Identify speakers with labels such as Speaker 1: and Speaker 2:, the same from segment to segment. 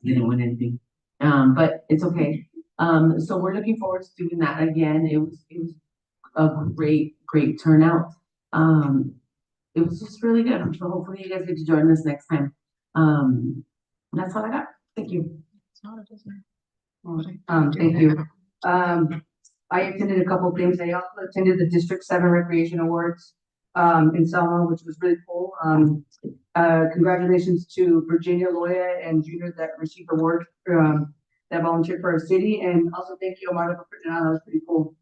Speaker 1: didn't win anything. But it's okay. So we're looking forward to doing that again. It was a great turnout. Um, it was just really good. So hopefully you guys get to join us next time. That's all I got. Thank you.
Speaker 2: Thank you. Um, I attended a couple of things. I also attended the District 7 Recreation Awards in Selma, which was really cool. Congratulations to Virginia Loya and Junior that received awards that volunteered for our city. And also thank you, Omar, for putting it on. That was pretty cool.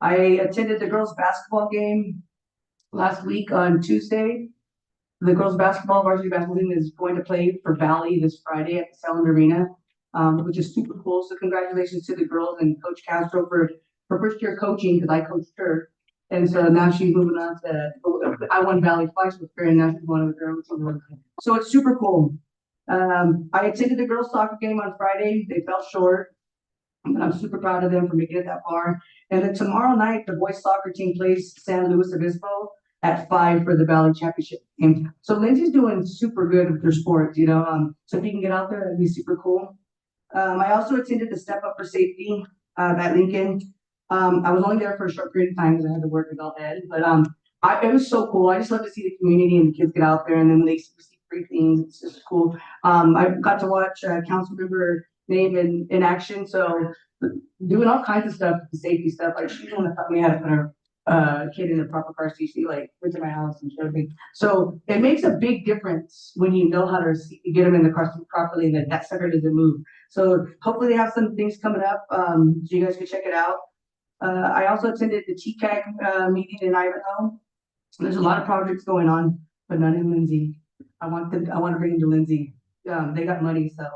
Speaker 2: I attended the girls' basketball game last week on Tuesday. The girls' varsity basketball team is going to play for Valley this Friday at the Sound Arena, which is super cool. So congratulations to the girls and Coach Castro for first year coaching because I coached her. And so now she's moving on to, I won Valley twice with her and now she's going with her. So it's super cool. I attended the girls' soccer game on Friday. They fell short, but I'm super proud of them for making it that far. And then tomorrow night, the boys' soccer team plays San Luis Obispo at 5 for the Valley Championship game. So Lindsay's doing super good with her sports, so if you can get out there, that'd be super cool. I also attended the Step Up for Safety at Lincoln. I was only there for a short period of time because I had to work with all that, but it was so cool. I just love to see the community and the kids get out there, and then when they receive free things, it's just cool. I got to watch council member Nave in action, so doing all kinds of stuff, the safety stuff. Like she's the one that taught me how to put her kid in the proper car seat. She like went to my house and showed me. So it makes a big difference when you know how to get them in the car seat properly, and that sucker doesn't move. So hopefully they have some things coming up. So you guys can check it out. I also attended the TCAG meeting in Ivanhoe. There's a lot of projects going on, but none in Lindsay. I want to bring them to Lindsay. They got money, so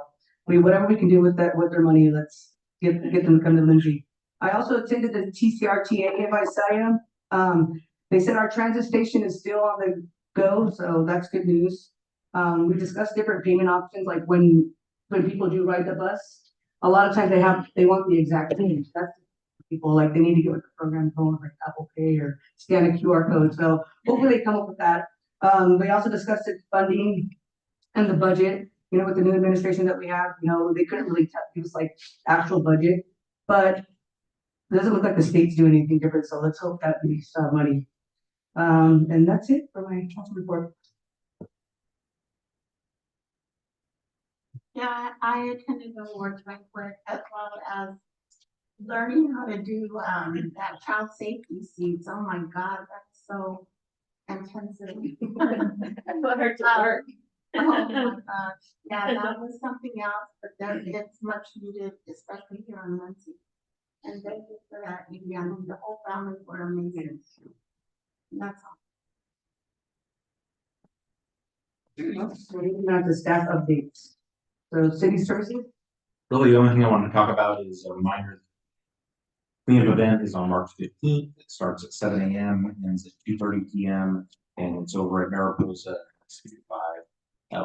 Speaker 2: whatever we can do with their money, let's get them to come to Lindsay. I also attended the TCRTA by Saya. They said our transit station is still on the go, so that's good news. We discussed different payment options, like when people do ride the bus. A lot of times they want the exact thing. That's people like they need to get with the program phone like Apple Pay or scan a QR code. So hopefully they come up with that. We also discussed the funding and the budget. With the new administration that we have, they couldn't really give us like actual budget, but it doesn't look like the state's doing anything different. So let's hope that we start money. And that's it for my council report.
Speaker 3: Yeah, I attended the awards banquet as well as learning how to do that child safety seats. Oh my God, that's so intensive.
Speaker 1: I put her to work.
Speaker 3: Oh my gosh. Yeah, that was something else, but it's much needed, especially here in Lindsay. And thank you for that, Vivian. The whole family were amazing. That's all.
Speaker 2: Moving on to staff updates. So city services.
Speaker 4: Really, the only thing I wanted to talk about is a reminder. Cleanup event is on March 15th. It starts at 7 a.m. and ends at 2:30 p.m. and it's over at Mariposa 65.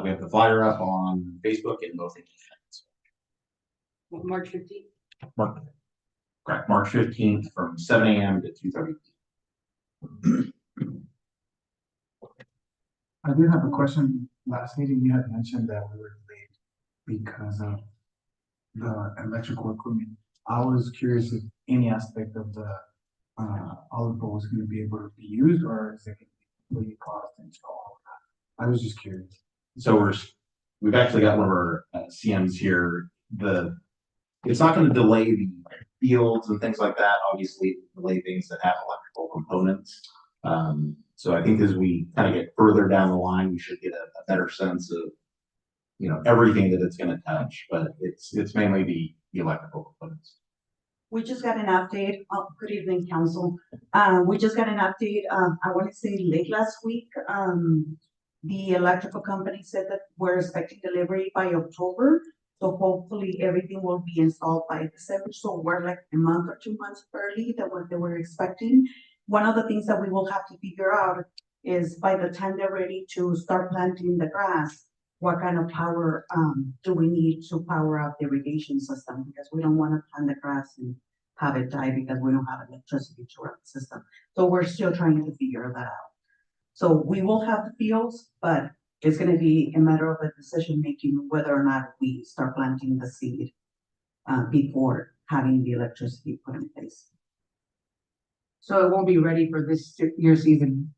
Speaker 4: We have the flyer up on Facebook and both ends.
Speaker 2: March 15th.
Speaker 4: Correct, March 15th from 7 a.m. to 2:30 p.m.
Speaker 5: I do have a question. Last meeting you had mentioned that we were delayed because of the electrical equipment. I was curious if any aspect of the olive bowl is going to be able to be used, or is it going to be cost to install? I was just curious.
Speaker 4: So we've actually got one of our CMs here. It's not going to delay the fields and things like that. Obviously, delay things that have electrical components. So I think as we kind of get further down the line, we should get a better sense of everything that it's going to touch. But it's mainly the electrical components.
Speaker 6: We just got an update. Good evening, council. We just got an update. I want to say late last week. The electrical company said that we're expecting delivery by October. So hopefully everything will be installed by December. So we're like a month or 2 months early than what they were expecting. One of the things that we will have to figure out is by the time they're ready to start planting the grass, what kind of power do we need to power up the irrigation system? Because we don't want to plant the grass and have it die because we don't have electricity to run the system. So we're still trying to figure that out. So we will have the fields, but it's gonna be a matter of a decision making whether or not we start planting the seed before having the electricity put in place.
Speaker 2: So it won't be ready for this year season.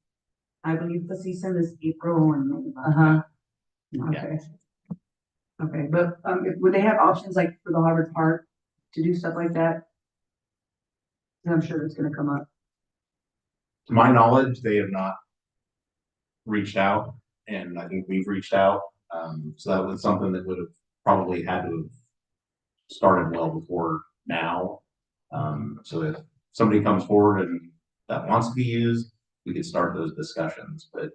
Speaker 6: I believe the season is April and May.
Speaker 2: Uh-huh,
Speaker 6: No.
Speaker 2: okay. Okay, but, would they have options like for the Harvard Park to do stuff like that? And I'm sure it's gonna come up.
Speaker 4: To my knowledge, they have not reached out, and I think we've reached out. So that was something that would have probably had to have started well before now. So if somebody comes forward and that wants to be used, we could start those discussions, but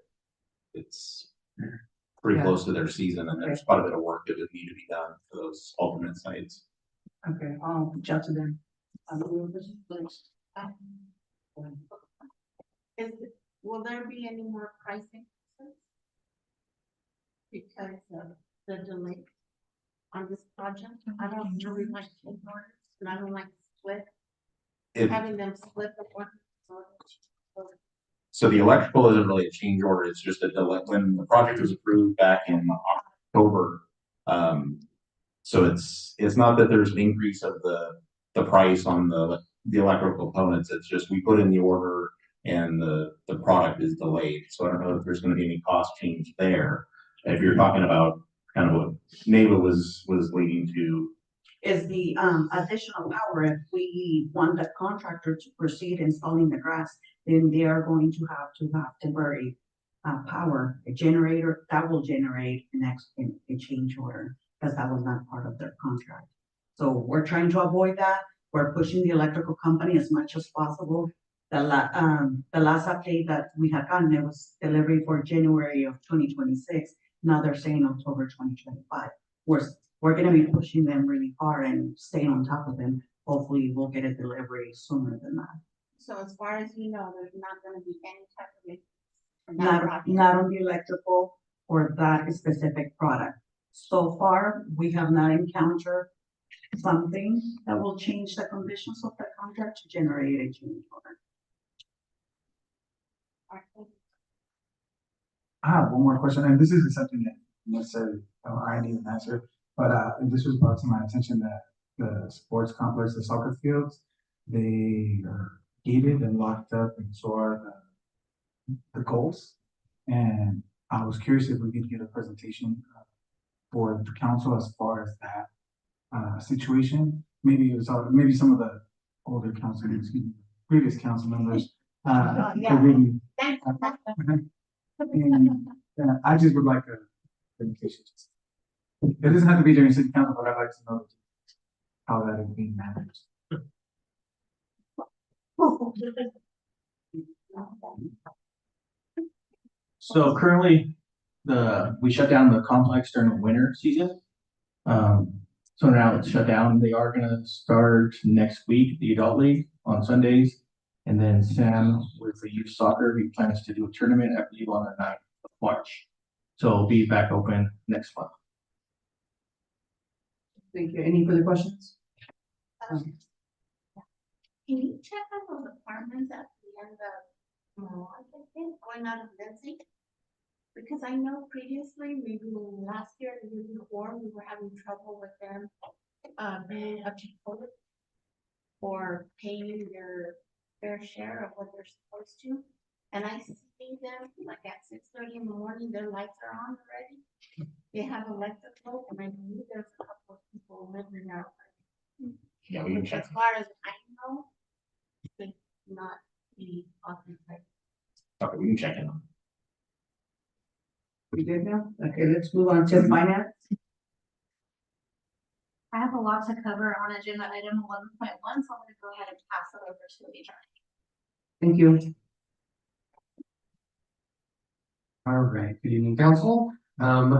Speaker 4: it's pretty
Speaker 2: Yeah.
Speaker 4: close to their season, and there's quite a bit of work that would need to be done for those alternate sites.
Speaker 2: Okay, I'll reach out to them.
Speaker 3: Will there be any more pricing? Because of the delay on this project? I don't really like change orders, and I don't like split,
Speaker 4: If,
Speaker 3: having them split the one.
Speaker 4: so the electrical isn't really a change order, it's just a delay. When the project was approved back in October, so it's not that there's an increase of the price on the electrical components, it's just we put in the order and the product is delayed. So I don't know if there's gonna be any cost change there. If you're talking about kind of what NAVA was leading to.
Speaker 6: Is the additional power, if we want the contractor to proceed installing the grass, then they are going to have temporary power, a generator that will generate a change order, because that was not part of their contract. So we're trying to avoid that. We're pushing the electrical company as much as possible. The last update that we had gotten, it was delivery for January of 2026. Now they're saying October 2025. We're gonna be pushing them really hard and staying on top of them. Hopefully we'll get a delivery sooner than that.
Speaker 3: So as far as you know, there's not gonna be any type of increase from that project.
Speaker 6: Not on the electrical or that specific product. So far, we have not encountered something that will change the conditions of the contract to generate a change order.
Speaker 5: I have one more question, and this isn't something that necessarily I need an answer, but this was brought to my attention that the sports complex, the soccer fields, they are gated and locked up, and so are the goals. And I was curious if we could get a presentation for the council as far as that situation. Maybe it was maybe some of the older council, previous council members.
Speaker 3: Yeah.
Speaker 5: Could really
Speaker 3: Thanks.
Speaker 5: and I just would like a presentation. It doesn't have to be during city council, but I'd like to know how that is being managed.
Speaker 7: So currently, we shut down the complex during the winter season. So now it's shut down. They are gonna start next week, the adult league on Sundays. And then Sam with the youth soccer, he plans to do a tournament, I believe, on the 9th of March. So it'll be back open next month.
Speaker 2: Thank you. Any further questions?
Speaker 3: Can you check on those apartments at the end of March, I think, going out of Lindsay? Because I know previously, maybe last year, the year before, we were having trouble with them being up to code or paying their fair share of what they're supposed to. And I see them like at 6:30 in the morning, their lights are on already. They have electrical, and I believe there's a couple of people living there.
Speaker 4: Yeah, we can check.
Speaker 3: As far as I know, they not be occupied.
Speaker 4: Okay, we can check in.
Speaker 2: We good now? Okay, let's move on to finance.
Speaker 8: I have a lot to cover on agenda item 11.1, so I'm gonna go ahead and pass it over to HR.
Speaker 2: Thank you.
Speaker 9: All right, good evening, council.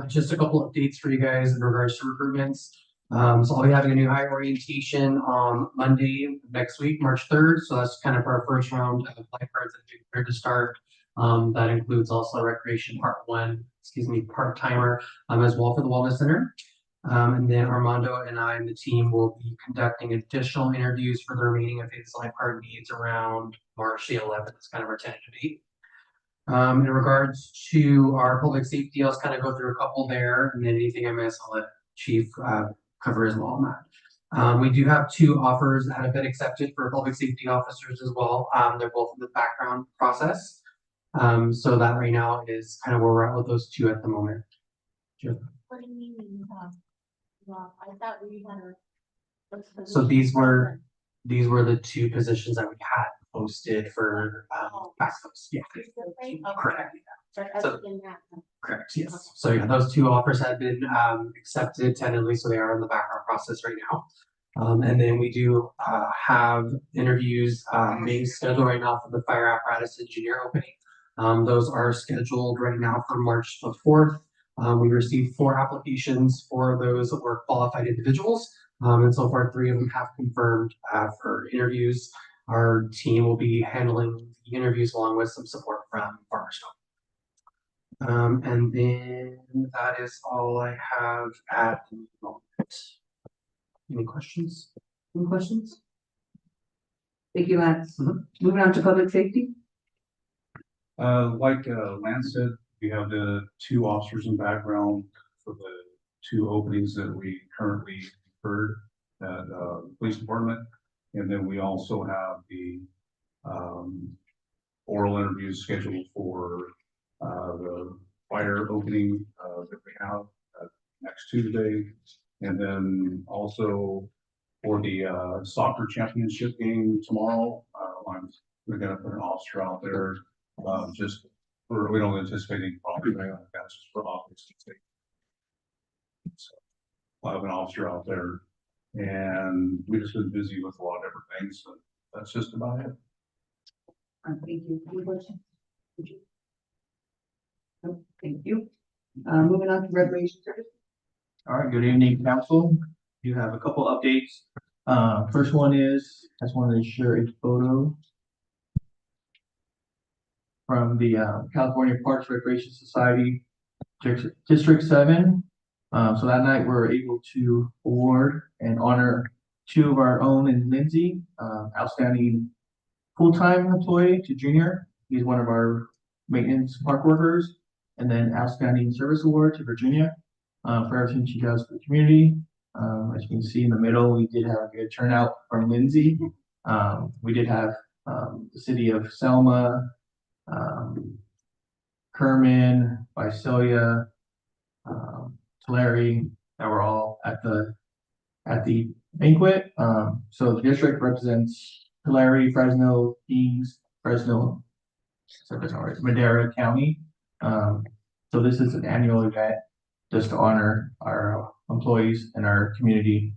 Speaker 9: Just a couple updates for you guys in regards to recruitments. So I'll be having a new hire orientation on Monday next week, March 3rd. So that's kind of our first round of lifeguards that we prepared to start. That includes also recreation part-timer, as well for the wellness center. And then Armando and I and the team will be conducting additional interviews for the remaining of his lifeguard needs around March the 11th. That's kind of our tentative date. In regards to our public safety, I'll just kind of go through a couple there, and then anything I miss, I'll let Chief cover as well, Matt. We do have 2 offers that have been accepted for public safety officers as well. They're both in the background process. So that right now is kind of where we're at with those 2 at the moment.
Speaker 3: What do you mean you have? Well, I thought we had a.
Speaker 9: So these were the 2 positions that we had posted for backfills. Yeah, correct. So- correct. Yes. So yeah, those 2 offers have been accepted tentatively, so they are in the background process right now. And then we do have interviews being scheduled right now for the fire apparatus engineer opening. Those are scheduled right now for March the 4th. We received 4 applications for those that were qualified individuals. And so far 3 of them have confirmed for interviews. Our team will be handling the interviews along with some support from Farmerstone. And then that is all I have at the moment. Any questions?
Speaker 2: Any questions? Thank you, Lance. Moving on to public safety.
Speaker 10: Like Lance said, we have the 2 officers in background for the 2 openings that we currently heard at police department. And then we also have the oral interviews scheduled for the fire opening that we have next Tuesday. And then also for the soccer championship game tomorrow, we're gonna put an officer out there. We don't anticipate any problems. That's just for office. So we'll have an officer out there, and we just been busy with a lot of different things. So that's just about it.
Speaker 2: Thank you. Any questions? No, thank you. Moving on to recreation service.
Speaker 7: All right, good evening, council. You have a couple updates. First one is, I just wanted to share a photo from the California Parks Recreation Society, District 7. So that night, we're able to award and honor 2 of our own in Lindsay, outstanding full-time employee to junior. He's one of our maintenance park workers. And then outstanding service award to Virginia for everything she does for the community. As you can see in the middle, we did have a good turnout from Lindsay. We did have the city of Selma, Kerman, Visalia, Tulare, that were all at the banquet. So the district represents Tulare, Fresno, Kings, Fresno, Madera County. So this is an annual event just to honor our employees and our community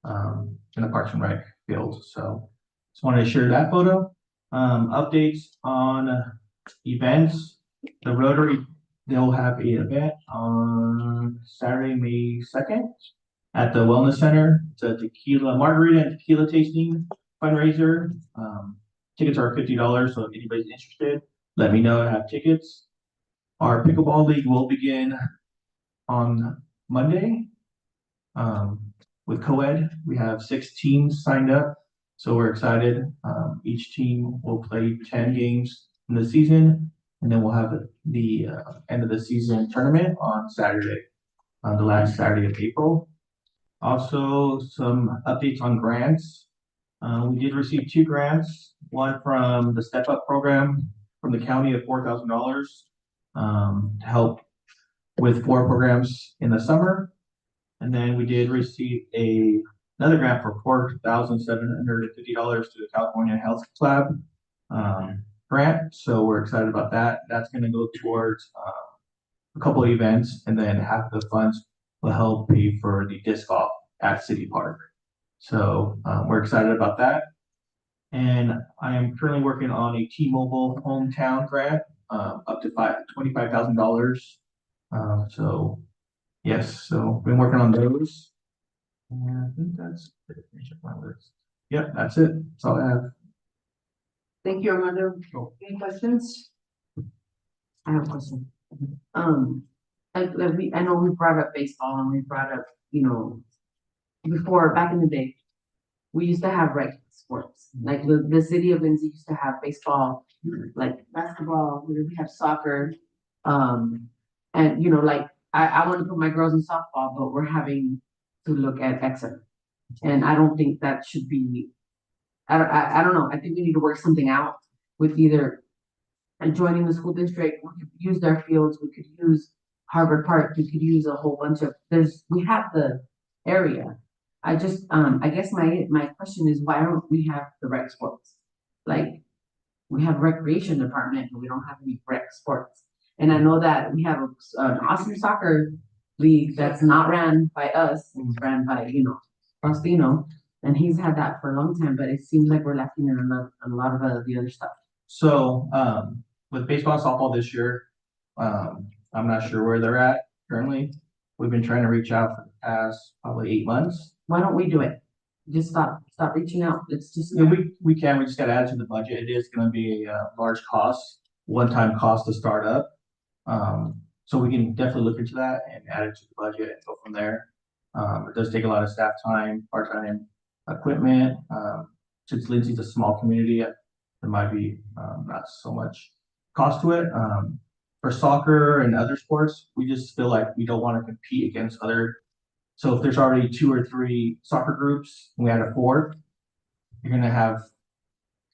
Speaker 7: in the Parks and Rec field. So just wanted to share that photo. Updates on events. The Rotary, they'll have an event on Saturday, May 2nd at the Wellness Center. It's a tequila, margarita and tequila tasting fundraiser. Tickets are $50, so if anybody's interested, let me know. I have tickets. Our pickleball league will begin on Monday with co-ed. We have 6 teams signed up, so we're excited. Each team will play 10 games in the season, and then we'll have the end of the season tournament on Saturday, the last Saturday of April. Also, some updates on grants. We did receive 2 grants, one from the Step Up program from the county of $4,000 to help with 4 programs in the summer. And then we did receive another grant for $4,750 to the California Health Lab grant. So we're excited about that. That's going to go towards a couple of events, and then half the funds will help pay for the disc golf at City Park. So we're excited about that. And I am currently working on a T-Mobile hometown grant up to $25,000. So yes, so been working on those. And I think that's it. My list. Yep, that's it. That's all I have.
Speaker 2: Thank you, Armando. Any questions?
Speaker 1: I have a question. I know we brought up baseball and we brought up, before, back in the day, we used to have rec sports. Like the city of Lindsay used to have baseball like basketball, we have soccer. And you know, like, I want to put my girls in softball, but we're having to look at exit. And I don't think that should be, I don't know, I think we need to work something out with either joining the school district, we could use their fields, we could use Harvard Park, we could use a whole bunch of, we have the area. I guess my question is, why don't we have the rec sports? Like, we have recreation department, but we don't have any rec sports. And I know that we have an awesome soccer league that's not ran by us, it's ran by, Faustino. And he's had that for a long time, but it seems like we're lacking in a lot of the other stuff.
Speaker 7: So, with baseball and softball this year, I'm not sure where they're at currently. We've been trying to reach out for the past probably 8 months.
Speaker 1: Why don't we do it? Just stop reaching out. It's just.
Speaker 7: Yeah, we just gotta add to the budget. It is gonna be a large cost, one-time cost to start up. So we can definitely look into that and add it to the budget and go from there. It does take a lot of staff time, part-time equipment. Since Lindsay's a small community, there might be, not so much cost to it. For soccer and other sports, we just feel like we don't want to compete against other. So if there's already 2 or 3 soccer groups, and we add a 4th, you're gonna have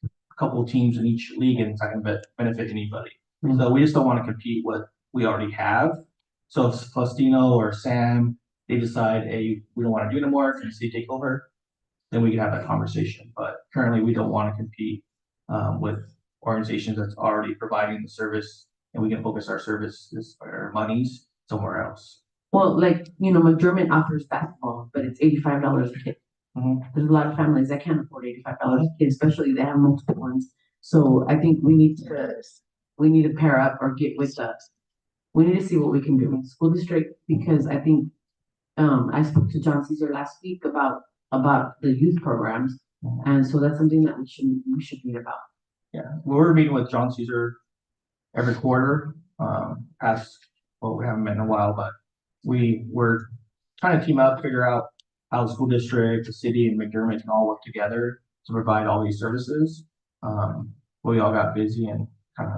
Speaker 7: a couple of teams in each league, and it's not gonna benefit anybody. So we just don't want to compete with what we already have. So if Faustino or Sam, they decide, hey, we don't want to do it anymore, can the city take over? Then we can have that conversation. But currently, we don't want to compete with organizations that's already providing the service, and we can focus our services or our monies somewhere else.
Speaker 1: Well, like, McDermott offers basketball, but it's $85 a kid. There's a lot of families that can't afford $85 a kid, especially if they have multiple ones. So I think we need to pair up or get with us. We need to see what we can do with the school district, because I think, I spoke to John Caesar last week about the youth programs. And so that's something that we should meet about.
Speaker 7: Yeah, we're meeting with John Caesar every quarter. We haven't met in a while, but we're trying to team up, figure out how the school district, the city, and McDermott can all work together to provide all these services. We all got busy and kind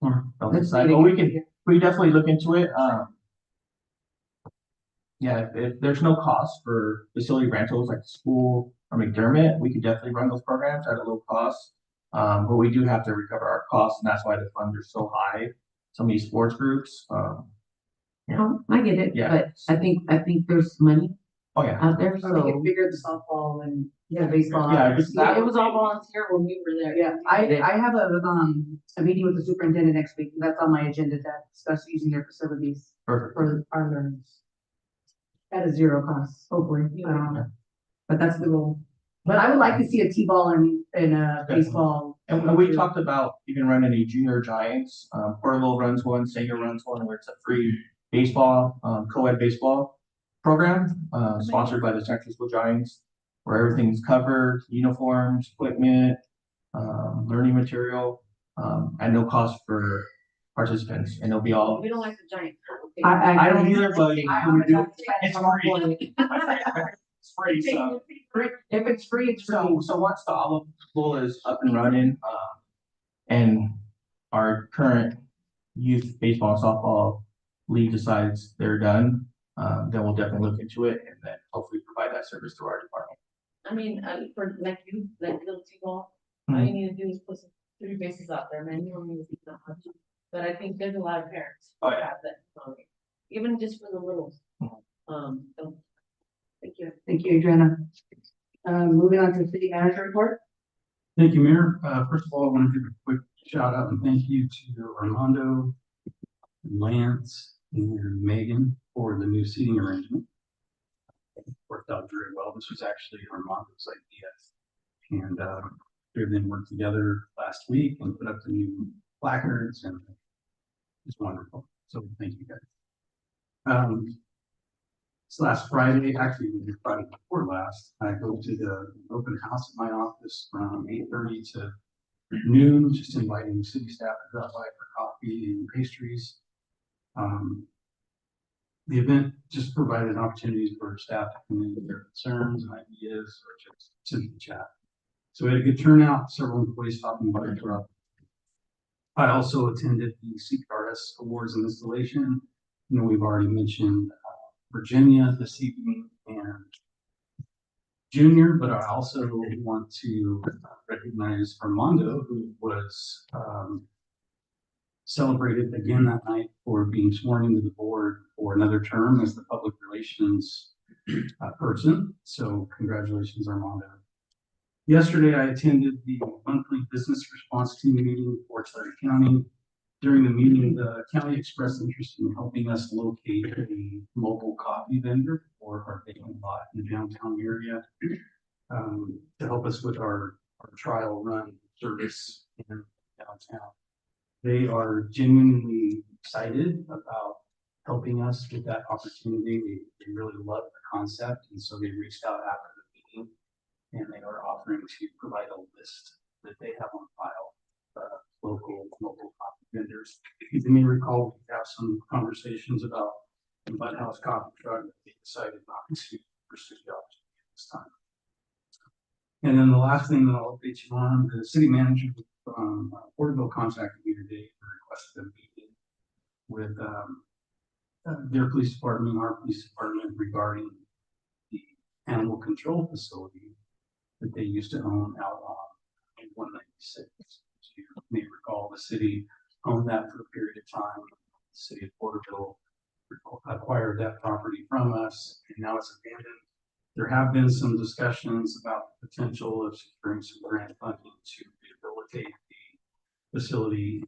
Speaker 7: of felt inside, but we definitely look into it. Yeah, if there's no cost for facility rentals like the school or McDermott, we could definitely run those programs at a low cost. But we do have to recover our costs, and that's why the funds are so high. Some of these sports groups.
Speaker 1: I get it,
Speaker 7: Yeah.
Speaker 1: but I think there's money
Speaker 7: Oh yeah.
Speaker 1: out there,
Speaker 2: So we
Speaker 1: so.
Speaker 2: can figure the softball and baseball.
Speaker 7: Yeah,
Speaker 2: out.
Speaker 7: just
Speaker 1: It was all volunteer when we were there.
Speaker 2: Yeah, I have a meeting with the superintendent next week. That's on my agenda to discuss using their facilities
Speaker 7: Perfect.
Speaker 2: for our learners. At a 0 cost, hopefully. But that's the goal. But I would like to see a T-ball and baseball.
Speaker 7: And we talked about even running a junior giants. Porterville runs one, Sanger runs one, where it's a free baseball, co-ed baseball program, sponsored by the Central School Giants, where everything's covered, uniforms, equipment, learning material, at no cost for participants, and it'll be all.
Speaker 1: We don't like the Giants.
Speaker 7: I don't either, but
Speaker 2: It's
Speaker 7: free. It's free, so.
Speaker 1: If it's free, it's free.
Speaker 7: So once the Olive Bowl is up and running, and our current youth baseball and softball league decides they're done, then we'll definitely look into it and then hopefully provide that service through our department.
Speaker 1: I mean, for like little T-ball, all you need to do is put some 3 bases out there, man, you don't need to be that much. But I think there's a lot of parents.
Speaker 7: Oh,
Speaker 1: who
Speaker 7: yeah.
Speaker 1: have that, even just for the littles. So, thank you.
Speaker 2: Thank you, Adriana. Moving on to the city manager report.
Speaker 11: Thank you, Mayor. First of all, I want to give a quick shout out and thank you to Armando, Lance, and Megan for the new seating arrangement. It worked out very well. This was actually Armando's idea. And we then worked together last week and put up the new placards, and it's wonderful. So thank you guys. This last Friday, actually it was Friday before last, I go to the open house at my office from 8:30 to noon, just inviting city staff to drop by for coffee and pastries. The event just provided opportunities for staff to come in with their concerns and ideas or just to chat. So we had a good turnout, several employees stopping by throughout I also attended the CPRS Awards and Installation. You know, we've already mentioned Virginia this evening and Junior, but I also want to recognize Armando, who was celebrated again that night for being sworn into the board for another term as the public relations person. So congratulations, Armando. Yesterday, I attended the monthly business response team meeting for Charter County. During the meeting, the county expressed interest in helping us locate a mobile coffee vendor for our vacant lot in the downtown area to help us with our trial run service in downtown. They are genuinely excited about helping us with that opportunity. They really love the concept, and so they reached out after the meeting, and they are offering to provide a list that they have on file, local mobile coffee vendors. You may recall, we have some conversations about the Bud House Coffee Truck, but they decided not to pursue the opportunity at this time. And then the last thing that I'll update you on, the city manager from Porterville contacted me today and requested a meeting with their police department, our police department, regarding the animal control facility that they used to own out on 196. As you may recall, the city owned that for a period of time. The city of Porterville acquired that property from us, and now it's abandoned. There have been some discussions about the potential of securing some grant funding to rehabilitate the facility,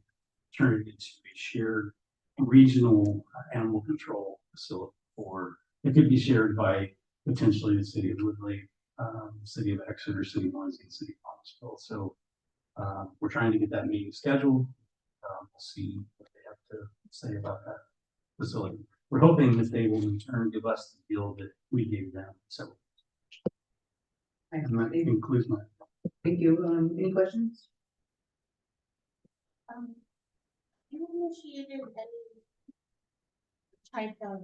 Speaker 11: turn it into a shared regional animal control facility, or it could be shared by potentially the city of Woodlake, city of Exeter, city of Lindsay, and city of Thomasville. So we're trying to get that meeting scheduled. We'll see what they have to say about that facility. We're hoping that they will in turn give us the deal that we gave them. So and that concludes my.
Speaker 2: Thank you. Any questions?
Speaker 3: You initiated any type of,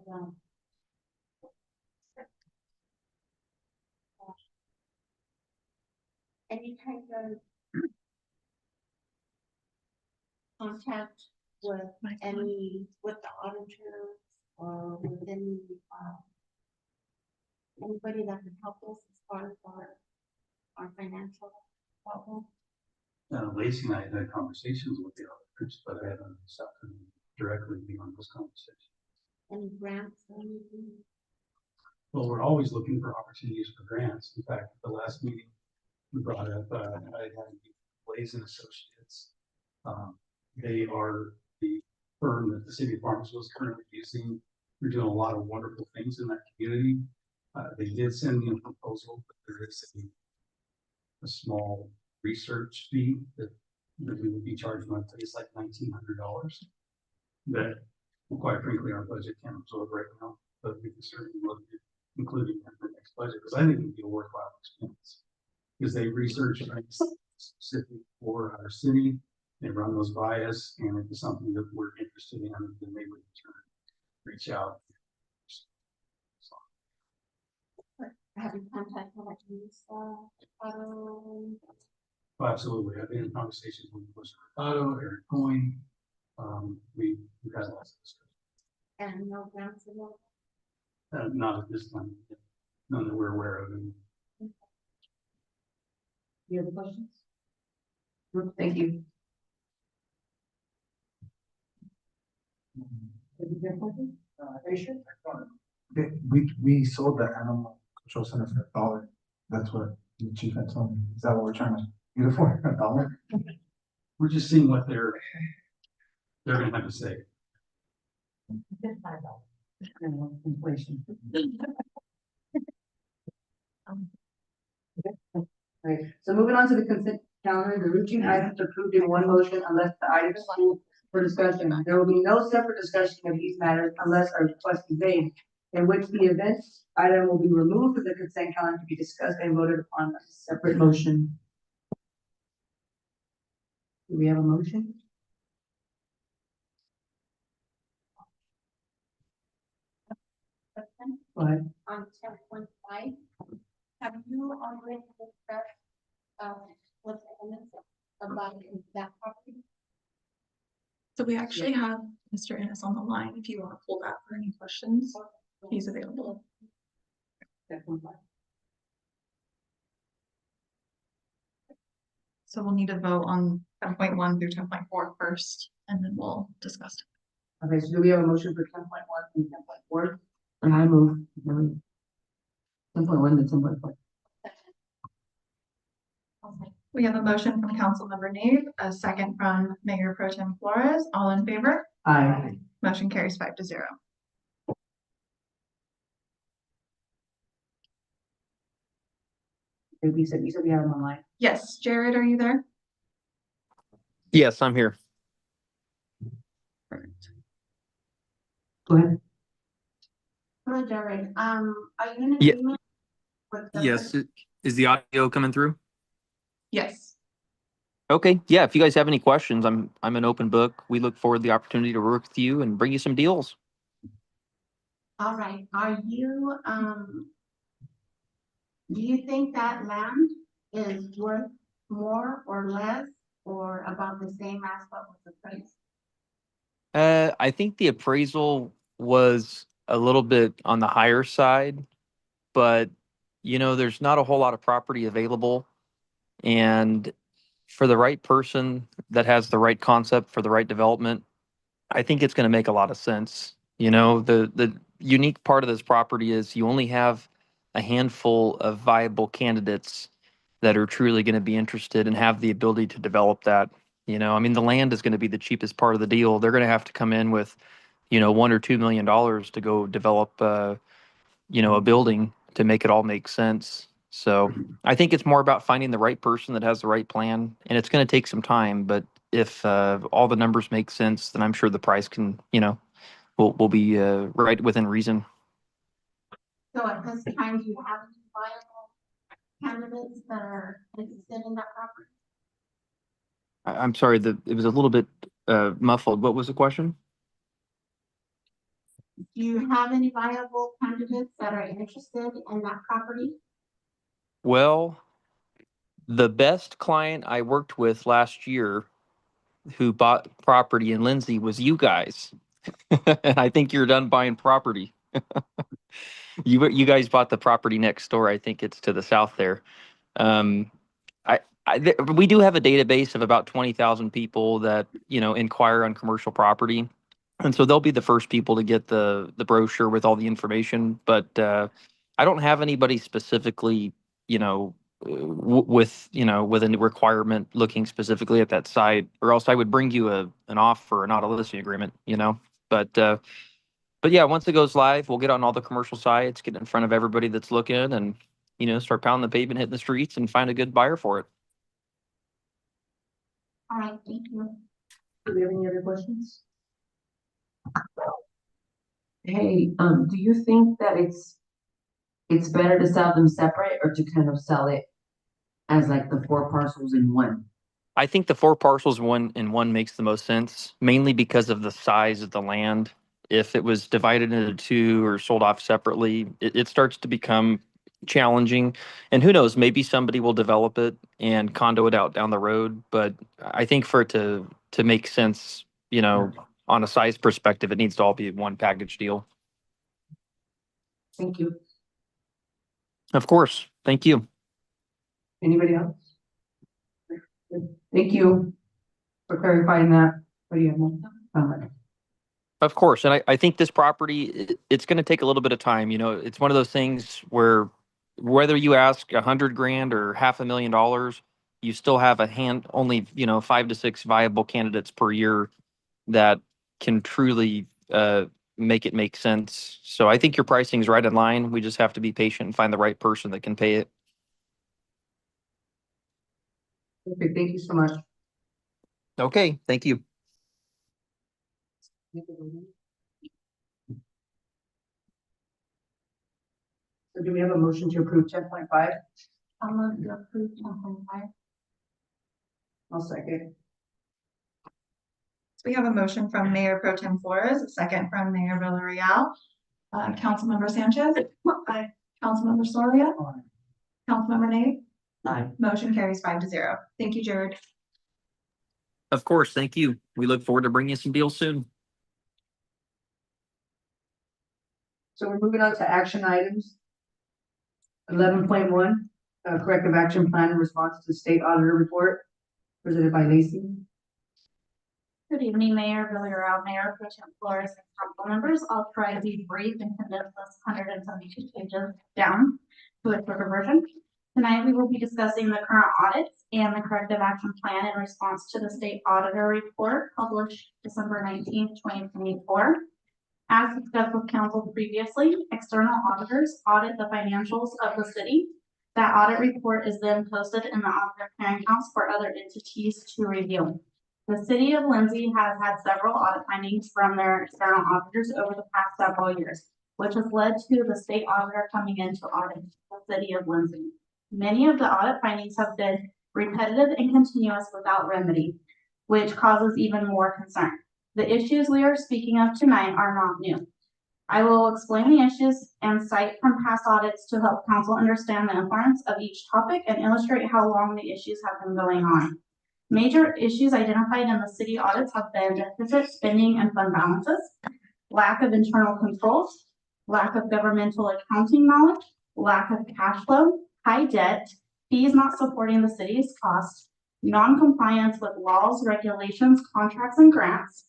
Speaker 3: any kind of contact with with the auditor or with any, anybody that can help us as far as our financial problem?
Speaker 11: Lacey and I had had conversations with the auditors, but I haven't sought to directly be on those conversations.
Speaker 3: Any grants or anything?
Speaker 11: Well, we're always looking for opportunities for grants. In fact, at the last meeting, we brought up, I had Blaze and Associates. They are the firm that the city of Farmville is currently using. We're doing a lot of wonderful things in that community. They did send me a proposal, but there is a small research fee that we would be charged monthly. It's like $1,900. That, quite frankly, our budget can't absorb right now, but we can certainly look at including that for next budget, because I think it'd be a worthwhile expense. Because they research specific for our city, they run those by us, and if it's something that we're interested in, then they would in turn reach out.
Speaker 3: Have you contacted like auto?
Speaker 11: Absolutely. I've been in conversations with Mercado, Eric Coyne. We've had lots of discussions.
Speaker 3: And no grants at all?
Speaker 11: Not at this time. None that we're aware of.
Speaker 2: Any other questions? No, thank you.
Speaker 5: We sold the animal control center for $1. That's what the chief had told me. Is that what we're trying to get it for? $1?
Speaker 11: We're just seeing what they're gonna have to say.
Speaker 2: Inflation. Right, so moving on to the consent calendar, the routine items are approved in one motion unless the items are for discussion. There will be no separate discussion of these matters unless a request is made, in which the events item will be removed from the consent calendar to be discussed and voted upon as a separate motion. Do we have a motion? Go ahead.
Speaker 3: On 10.5, have you already discussed, with the tenants about that property?
Speaker 12: we actually have Mr. Ennis on the line if you want to pull that for any questions. He's available. So we'll need to vote on 10.1 through 10.4 first, and then we'll discuss it.
Speaker 2: Okay, so do we have a motion for 10.1 and 10.4?
Speaker 1: And I move. 10.1 to 10.4.
Speaker 12: We have a motion from Councilmember Nave, a second from Mayor Pro Tem Flores. All in favor?
Speaker 2: Aye.
Speaker 12: Motion carries 5-0.
Speaker 2: You said we have them online.
Speaker 12: Yes, Jared, are you there?
Speaker 13: Yes, I'm here.
Speaker 1: Go ahead.
Speaker 3: Hello, Jared. Are you in
Speaker 13: Yeah.
Speaker 3: agreement with the?
Speaker 13: Yes, is the audio coming through?
Speaker 12: Yes.
Speaker 13: Okay, yeah, if you guys have any questions, I'm an open book. We look forward to the opportunity to work with you and bring you some deals.
Speaker 3: All right, are you, do you think that land is worth more or less or about the same as what was appraised?
Speaker 13: I think the appraisal was a little bit on the higher side, but there's not a whole lot of property available. And for the right person that has the right concept for the right development, I think it's going to make a lot of sense. The unique part of this property is you only have a handful of viable candidates that are truly going to be interested and have the ability to develop that. I mean, the land is going to be the cheapest part of the deal. They're going to have to come in with, $1 or $2 million to go develop, a building to make it all make sense. So I think it's more about finding the right person that has the right plan, and it's going to take some time. But if all the numbers make sense, then I'm sure the price can, will be right within reason.
Speaker 3: So at this time, do you have any viable candidates that are interested in that property?
Speaker 13: I'm sorry, it was a little bit muffled. What was the question?
Speaker 3: Do you have any viable candidates that are interested in that property?
Speaker 13: Well, the best client I worked with last year who bought property in Lindsay was you guys. And I think you're done buying property. You guys bought the property next door. I think it's to the south there. Um, we do have a database of about 20,000 people that, inquire on commercial property. And so they'll be the first people to get the brochure with all the information. But I don't have anybody specifically, with a requirement looking specifically at that site, or else I would bring you an offer, not a listing agreement, But yeah, once it goes live, we'll get on all the commercial sites, get in front of everybody that's looking, and start pounding the pavement, hitting the streets, and find a good buyer for it.
Speaker 3: All right, thank you.
Speaker 2: Do we have any other questions?
Speaker 1: Hey, do you think that it's better to sell them separate or to kind of sell it as like the 4 parcels in one?
Speaker 13: I think the 4 parcels in one makes the most sense, mainly because of the size of the land. If it was divided into 2 or sold off separately, it starts to become challenging. And who knows, maybe somebody will develop it and condo it out down the road. But I think for it to make sense, on a size perspective, it needs to all be one package deal.
Speaker 1: Thank you.
Speaker 13: Of course. Thank you.
Speaker 2: Anybody else? Thank you for clarifying that. What do you have more?
Speaker 13: Of course. And I think this property, it's going to take a little bit of time. It's one of those things where whether you ask $100,000 or $500,000, you still have only 5 to 6 viable candidates per year that can truly make it make sense. So I think your pricing is right in line. We just have to be patient and find the right person that can pay it.
Speaker 2: Okay, thank you so much.
Speaker 13: Okay. Thank you.
Speaker 2: So do we have a motion to approve 10.5?
Speaker 3: I'll move to approve 10.5.
Speaker 2: I'll second.
Speaker 12: So we have a motion from Mayor Pro Tem Flores, a second from Mayor Villarreal. Councilmember Sanchez. Aye. Councilmember Soria.
Speaker 2: Aye.
Speaker 12: Councilmember Nave.
Speaker 1: Aye.
Speaker 12: Motion carries 5-0. Thank you, Jared.
Speaker 13: Of course, thank you. We look forward to bringing you some deals soon.
Speaker 2: So we're moving on to action items. 11.1, corrective action plan in response to state auditor report, presented by Lacy.
Speaker 8: Good evening, Mayor Villarreal, Mayor Pro Tem Flores, and council members. I'll try to be brief and condense this 172 pages down to a shorter version. Tonight, we will be discussing the current audits and the corrective action plan in response to the state auditor report published December 19th, 2024. As discussed with council previously, external auditors audit the financials of the city. That audit report is then posted in the auditor clearinghouse for other entities to review. The city of Lindsay has had several audit findings from their external auditors over the past several years, which has led to the state auditor coming in to audit the city of Lindsay. Many of the audit findings have been repetitive and continuous without remedy, which causes even more concern. The issues we are speaking of tonight are not new. I will explain the issues and cite from past audits to help council understand the importance of each topic and illustrate how long the issues have been going on. Major issues identified in the city audits have been deficit spending and fund balances, lack of internal controls, lack of governmental accounting knowledge, lack of cash flow, high debt, fees not supporting the city's costs, non-compliance with laws, regulations, contracts, and grants,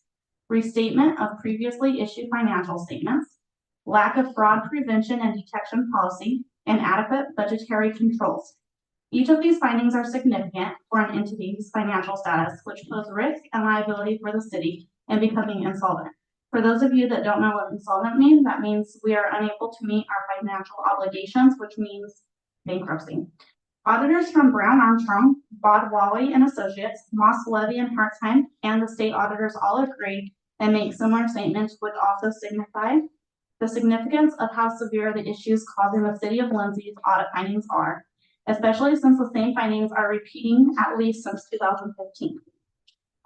Speaker 8: restatement of previously issued financial statements, lack of fraud prevention and detection policy, and adequate budgetary controls. Each of these findings are significant for an entity's financial status, which pose risk and liability for the city in becoming insolvent. For those of you that don't know what insolvent means, that means we are unable to meet our financial obligations, which means bankruptcy. Auditors from Brown Armstrong, Bodwally and Associates, Moss Levy and Hartzheim, and the state auditors all agree and make similar statements, which also signify the significance of how severe the issues causing the city of Lindsay's audit findings are, especially since the same findings are repeating at least since 2015.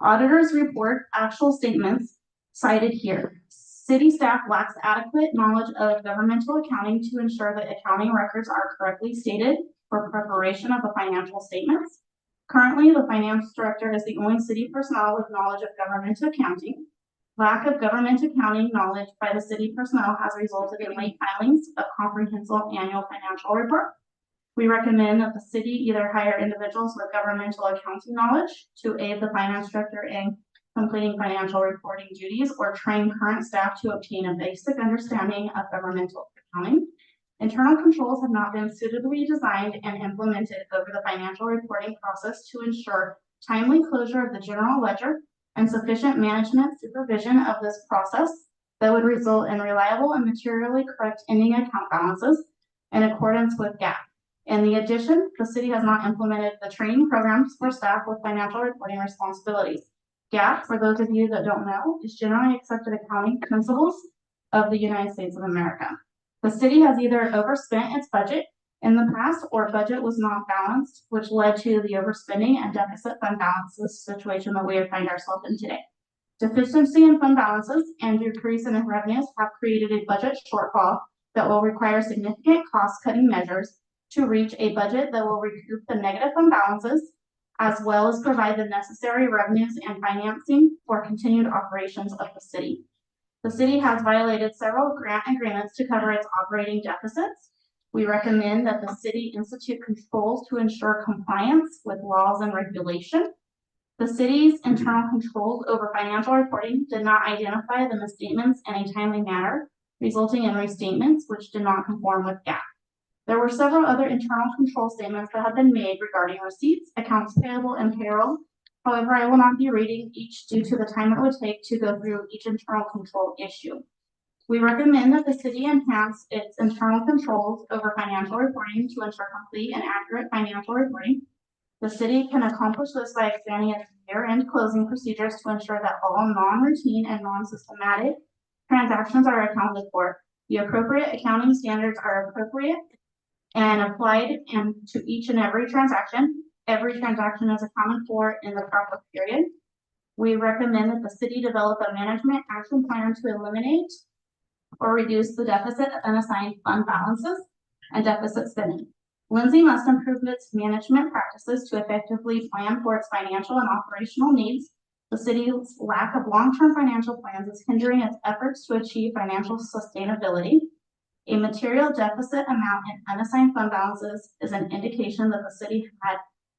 Speaker 8: Auditors report actual statements cited here. City staff lacks adequate knowledge of governmental accounting to ensure that accounting records are correctly stated for preparation of the financial statements. Currently, the finance director is the only city personnel with knowledge of government accounting. Lack of government accounting knowledge by the city personnel has resulted in late filings of comprehensive annual financial report. We recommend that the city either hire individuals with governmental accounting knowledge to aid the finance director in completing financial reporting duties, or train current staff to obtain a basic understanding of governmental accounting. Internal controls have not been suitably designed and implemented over the financial reporting process to ensure timely closure of the general ledger and sufficient management supervision of this process that would result in reliable and materially correct ending account balances in accordance with GAAP. In addition, the city has not implemented the training programs for staff with financial reporting responsibilities. GAAP, for those of you that don't know, is generally accepted accounting principles of the United States of America. The city has either overspent its budget in the past, or budget was not balanced, which led to the overspending and deficit fund balances situation that we find ourselves in today. Deficiency in fund balances and decrease in revenues have created a budget shortfall that will require significant cost-cutting measures to reach a budget that will recoup the negative fund balances, as well as provide the necessary revenues and financing for continued operations of the city. The city has violated several grant agreements to cover its operating deficits. We recommend that the city institute controls to ensure compliance with laws and regulation. The city's internal controls over financial reporting did not identify the misstatements in a timely manner, resulting in restatements which did not conform with GAAP. There were several other internal control statements that have been made regarding receipts, accounts payable, and payroll. However, I will not be reading each due to the time it would take to go through each internal control issue. We recommend that the city enhance its internal controls over financial reporting to ensure complete and accurate financial reporting. The city can accomplish this by expanding its year-end closing procedures to ensure that all non-routine and non-systematic transactions are accounted for. The appropriate accounting standards are appropriate and applied to each and every transaction. Every transaction is accounted for in the proper period. We recommend that the city develop a management action plan to eliminate or reduce the deficit of unassigned fund balances and deficit spending. Lindsay must improve its management practices to effectively plan for its financial and operational needs The city's lack of long-term financial plans is hindering its efforts to achieve financial sustainability. A material deficit amount in unassigned fund balances is an indication that the city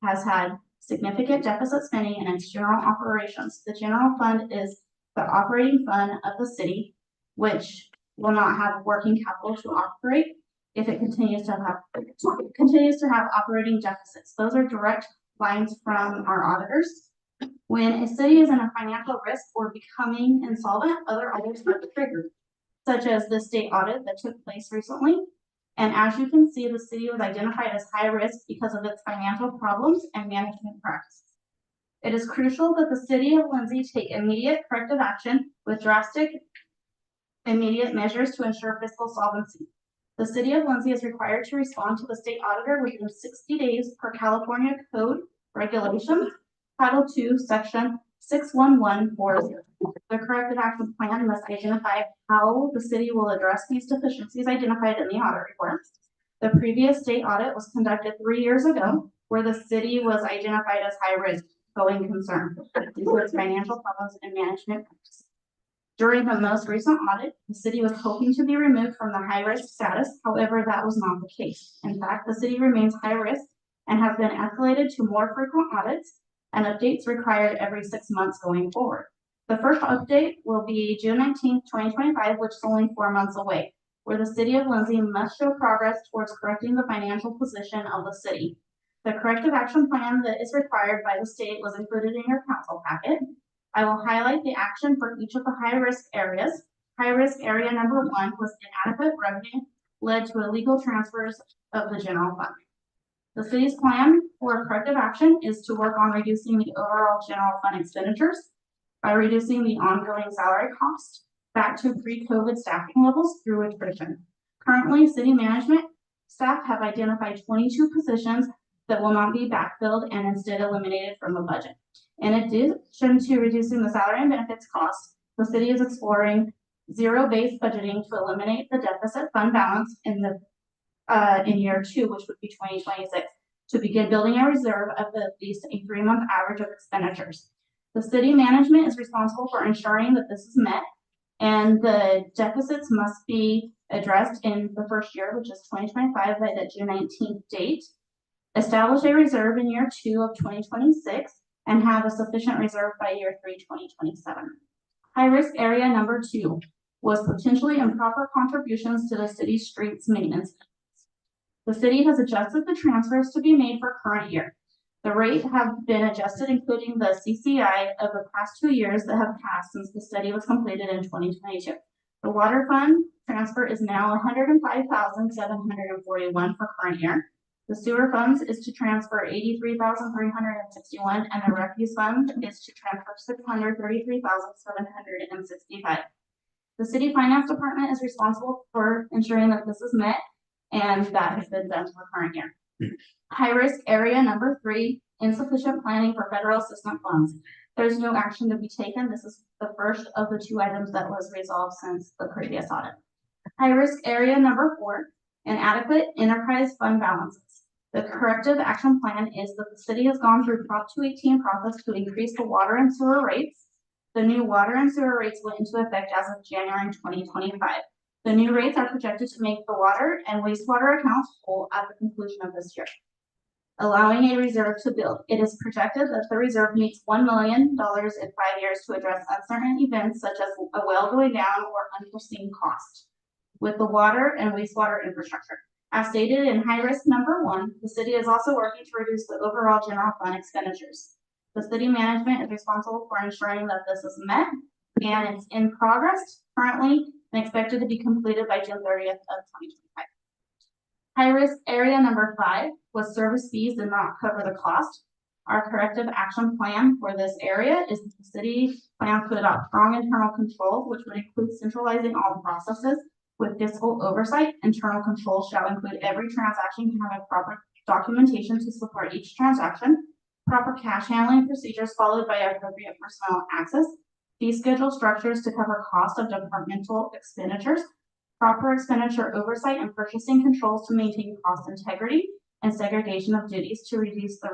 Speaker 8: has had significant deficit spending in its general operations. The general fund is the operating fund of the city, which will not have working capital to operate if it continues to have operating deficits. Those are direct lines from our auditors. When a city is in a financial risk or becoming insolvent, other audits are triggered, such as the state audit that took place recently. And as you can see, the city was identified as high risk because of its financial problems and management practices. It is crucial that the city of Lindsay take immediate corrective action with drastic immediate measures to ensure fiscal solvency. The city of Lindsay is required to respond to the state auditor within 60 days per California Code Regulations, Title II, Section 61140. The corrective action plan must identify how the city will address these deficiencies identified in the audit report. The previous state audit was conducted 3 years ago, where the city was identified as high risk going concern due to its financial problems and management practices. During the most recent audit, the city was hoping to be removed from the high risk status. However, that was not the case. In fact, the city remains high risk and has been escalated to more frequent audits and updates required every 6 months going forward. The first update will be June 19th, 2025, which is only 4 months away, where the city of Lindsay must show progress towards correcting the financial position of the city. The corrective action plan that is required by the state was included in your council packet. I will highlight the action for each of the high-risk areas. High-risk area number 1 was inadequate revenue led to illegal transfers of the general fund. The city's plan for corrective action is to work on reducing the overall general fund expenditures by reducing the ongoing salary cost back to pre-COVID staffing levels through attrition. Currently, city management staff have identified 22 positions that will not be backfilled and instead eliminated from the budget. In addition to reducing the salary and benefits costs, the city is exploring zero-based budgeting to eliminate the deficit fund balance in year 2, which would be 2026, to begin building a reserve of at least a 3-month average of expenditures. The city management is responsible for ensuring that this is met, and the deficits must be addressed in the first year, which is 2025, by the June 19th date. Establish a reserve in year 2 of 2026 and have a sufficient reserve by year 3, 2027. High risk area number 2 was potentially improper contributions to the city's streets maintenance. The city has adjusted the transfers to be made for current year. The rate have been adjusted, including the CCI of the past 2 years that have passed since the study was completed in 2022. The water fund transfer is now $105,741 for current year. The sewer funds is to transfer $83,361, and the refuse fund is to transfer $633,765. The city finance department is responsible for ensuring that this is met, and that has been done for current year. High risk area number 3, insufficient planning for federal assistance funds. There's no action to be taken. This is the first of the 2 items that was resolved since the previous audit. High risk area number 4, inadequate enterprise fund balances. The corrective action plan is that the city has gone through Prop 218 process to increase the water and sewer rates. The new water and sewer rates went into effect as of January 2025. The new rates are projected to make the water and wastewater accounts full at the conclusion of this year, allowing a reserve to build. It is projected that the reserve meets $1 million in 5 years to address uncertain events such as a well going down or unforeseen cost with the water and wastewater infrastructure. As stated in high risk number 1, the city is also working to reduce the overall general fund expenditures. The city management is responsible for ensuring that this is met, and it's in progress currently and expected to be completed by June 30th of 2025. High risk area number 5 was service fees did not cover the cost. Our corrective action plan for this area is the city plans to adopt strong internal controls, which would include centralizing all the processes with fiscal oversight. Internal controls shall include every transaction to have a proper documentation to support each transaction, proper cash handling procedures followed by appropriate personnel access, fee schedule structures to cover cost of departmental expenditures, proper expenditure oversight and purchasing controls to maintain cost integrity, and segregation of duties to reduce the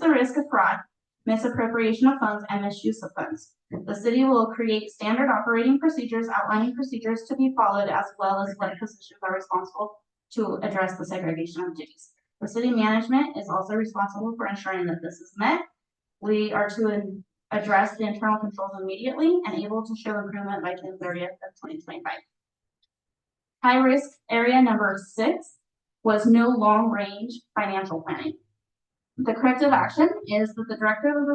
Speaker 8: risk of fraud, misappropriation of funds, and misuse of funds. The city will create standard operating procedures outlining procedures to be followed, as well as what positions are responsible to address the segregation of duties. The city management is also responsible for ensuring that this is met. We are to address the internal controls immediately and able to show improvement by June 30th of 2025. High risk area number 6 was no long range financial planning. The corrective action is that the director of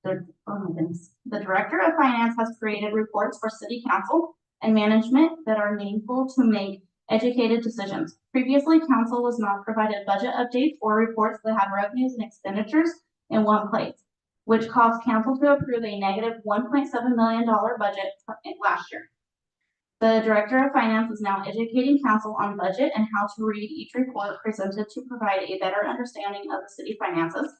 Speaker 8: the director of finance has created reports for city council and management that are meaningful to make educated decisions. Previously, council was not provided budget updates or reports that have revenues and expenditures in one place, which caused council to approve a negative $1.7 million budget last year. The director of finance is now educating council on budget and how to read each report presented to provide a better understanding of the city finances.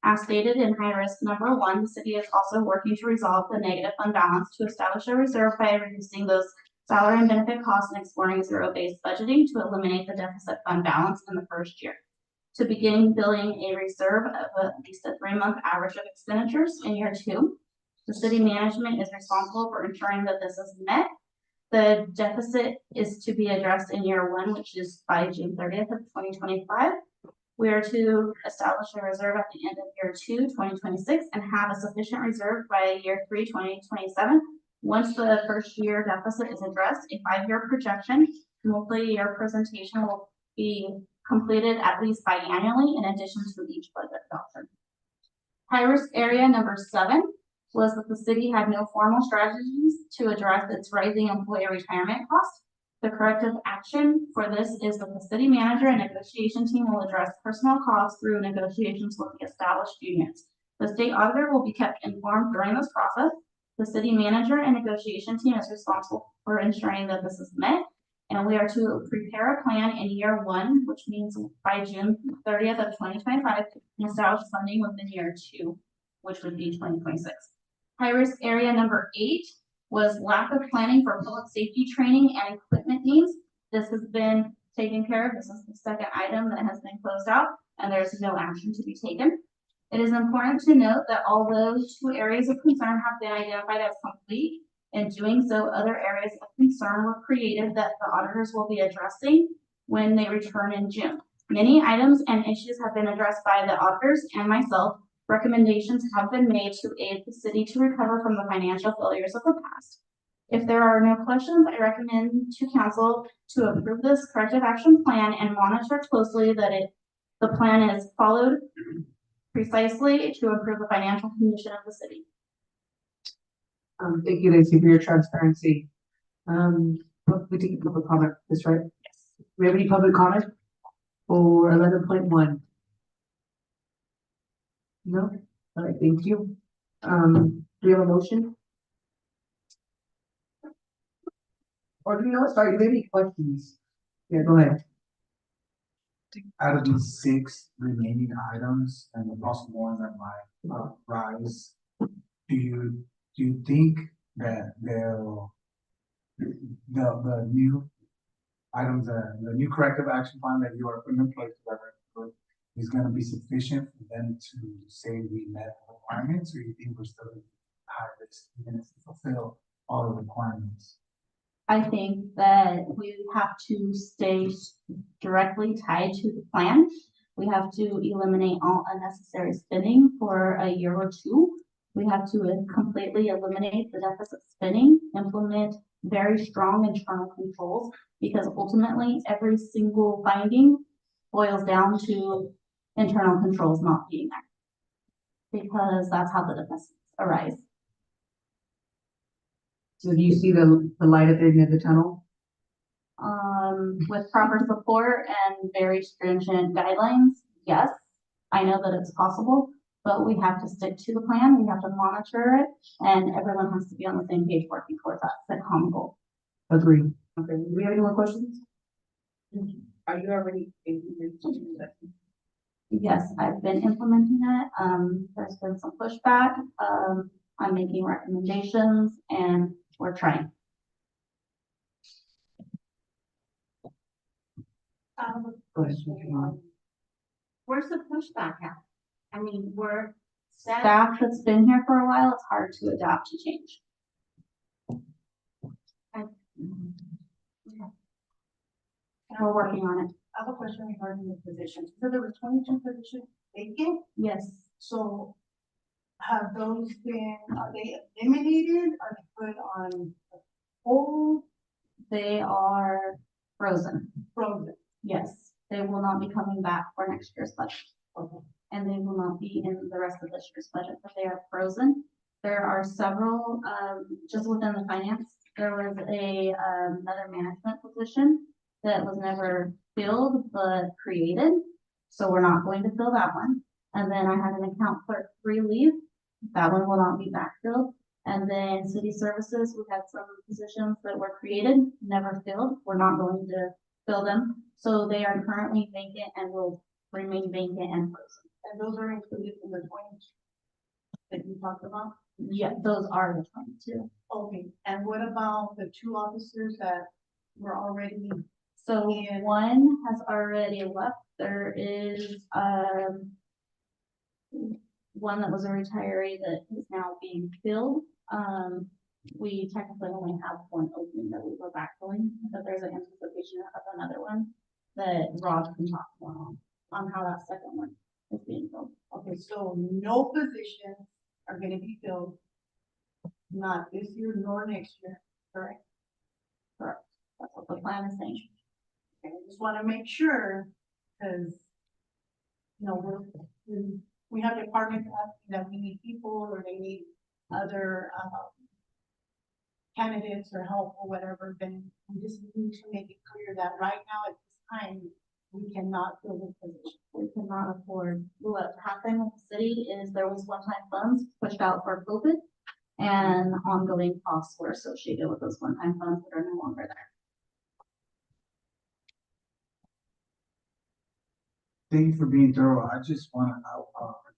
Speaker 8: As stated in high risk number 1, the city is also working to resolve the negative fund balance to establish a reserve by reducing those salary and benefit costs and exploring zero-based budgeting to eliminate the deficit fund balance in the first year. To begin building a reserve of at least a 3-month average of expenditures in year 2. The city management is responsible for ensuring that this is met. The deficit is to be addressed in year 1, which is by June 30th of 2025. We are to establish a reserve at the end of year 2, 2026, and have a sufficient reserve by year 3, 2027. Once the first year deficit is addressed, a 5-year projection, multi-year presentation will be completed at least biannually in addition to each budget adoption. High risk area number 7 was that the city had no formal strategies to address its rising employee retirement costs. The corrective action for this is that the city manager and negotiation team will address personal costs through negotiations with the established unions. The state auditor will be kept informed during this process. The city manager and negotiation team is responsible for ensuring that this is met, and we are to prepare a plan in year 1, which means by June 30th of 2025, and establish funding within year 2, which would be 2026. High risk area number 8 was lack of planning for public safety training and equipment needs. This has been taken care of. This is the second item that has been closed out, and there's no action to be taken. It is important to note that although 2 areas of concern have been identified as complete, in doing so, other areas of concern were created that the auditors will be addressing when they return in June. Many items and issues have been addressed by the auditors and myself. Recommendations have been made to aid the city to recover from the financial failures of the past. If there are no questions, I recommend to council to approve this corrective action plan and monitor closely that the plan is followed precisely to improve the financial condition of the city.
Speaker 2: Thank you, Lindsay, for your transparency. We take public comment, that's right? Yes. Do we have any public comment for 11.1? No? All right, thank you. Do we have a motion? Or do you know what, sorry, do we have any questions? Yeah, go ahead.
Speaker 5: Out of these 6 remaining items and the possible ones that might rise, do you think that the new items, the new corrective action plan that you are putting in place is going to be sufficient for them to say we met the requirements, or you think we're still high risk even if we fulfill all the requirements?
Speaker 8: I think that we have to stay directly tied to the plan. We have to eliminate all unnecessary spending for a year or 2. We have to completely eliminate the deficit spending, implement very strong internal controls, because ultimately every single finding boils down to internal controls not being there, because that's how the deficits arise.
Speaker 2: So do you see the light at the end of the tunnel?
Speaker 8: With proper support and very stringent guidelines, yes, I know that it's possible, but we have to stick to the plan. We have to monitor it, and everyone has to be on the same page working towards that common goal.
Speaker 2: Agreed. Okay, do we have any more questions? Are you already implementing that?
Speaker 8: Yes, I've been implementing it. There's been some pushback. I'm making recommendations, and we're trying.
Speaker 3: Where's the pushback at? I mean, we're
Speaker 8: staff that's been here for a while, it's hard to adapt to change. We're working on it.
Speaker 3: I have a question regarding the positions. So there were 22 positions vacant,
Speaker 8: Yes,
Speaker 3: so have those been, are they eliminated? Are they put on hold,
Speaker 8: they are frozen.
Speaker 3: frozen?
Speaker 8: Yes, they will not be coming back for next year's budget.
Speaker 3: Okay.
Speaker 8: And they will not be in the rest of this year's budget, but they are frozen. There are several, just within the finance, there was another management position that was never filled but created. So we're not going to fill that one. And then I had an account clerk leave. That one will not be backfilled. And then city services, we had some positions that were created, never filled. We're not going to fill them. So they are currently vacant and will remain vacant and frozen.
Speaker 3: And those are included in the 20 that you talked about?
Speaker 8: Yeah, those are the 22.
Speaker 3: Okay, and what about the 2 officers that were already?
Speaker 8: So
Speaker 3: And-
Speaker 8: one has already left. There is, one that was a retiree that is now being filled. We technically only have one opening that we were backfilling, but there's an anticipation of another one that Rob can talk more on how that second one is being filled.
Speaker 3: Okay, so no positions are gonna be filled, not this year nor next year, correct?
Speaker 8: Correct. That's what the plan is saying.
Speaker 3: Okay, I just wanna make sure, cause, you know, we have departments asking that we need people, or they need other, candidates or help or whatever, then we just need to make it clear that right now at this time, we cannot fill this position.
Speaker 8: We cannot afford, what happened with the city is there was one-time funds pushed out for COVID, and ongoing costs were associated with those one-time funds that are no longer there.
Speaker 5: Thank you for being thorough. I just wanna,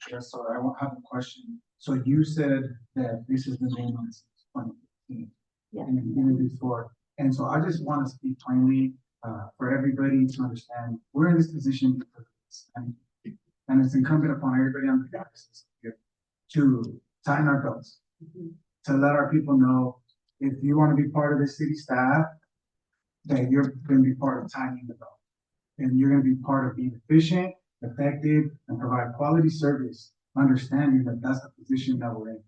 Speaker 5: address, or I won't have a question. So you said that this has been going on since 2015.
Speaker 8: Yeah.
Speaker 5: And even before, and so I just wanna speak plainly, for everybody to understand, we're in this position because of this, and it's incumbent upon everybody on the diocese here to tighten our belts, to let our people know, if you wanna be part of the city staff, that you're gonna be part of tightening the belt. And you're gonna be part of being efficient, effective, and provide quality service, understanding that that's the position that we're in.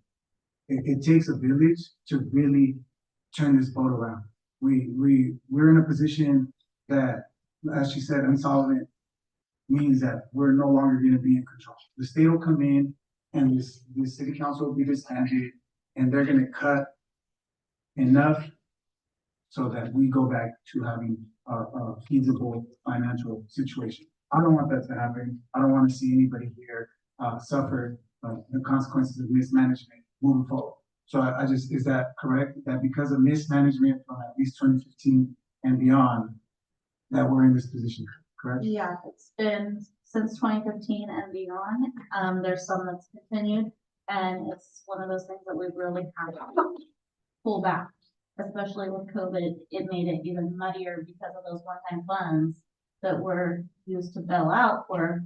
Speaker 5: It takes a village to really turn this boat around. We're in a position that, as she said, insolvent means that we're no longer gonna be in control. The state will come in and this city council will be disbanded, and they're gonna cut enough so that we go back to having a feasible financial situation. I don't want that to happen. I don't wanna see anybody here, suffer, the consequences of mismanagement moving forward. So I just, is that correct? That because of mismanagement from at least 2015 and beyond, that we're in this position, correct?
Speaker 8: Yeah, it's been since 2015 and beyond. There's some that's continued, and it's one of those things that we really have to pull back, especially with COVID. It made it even muddier because of those one-time funds that were used to bail out for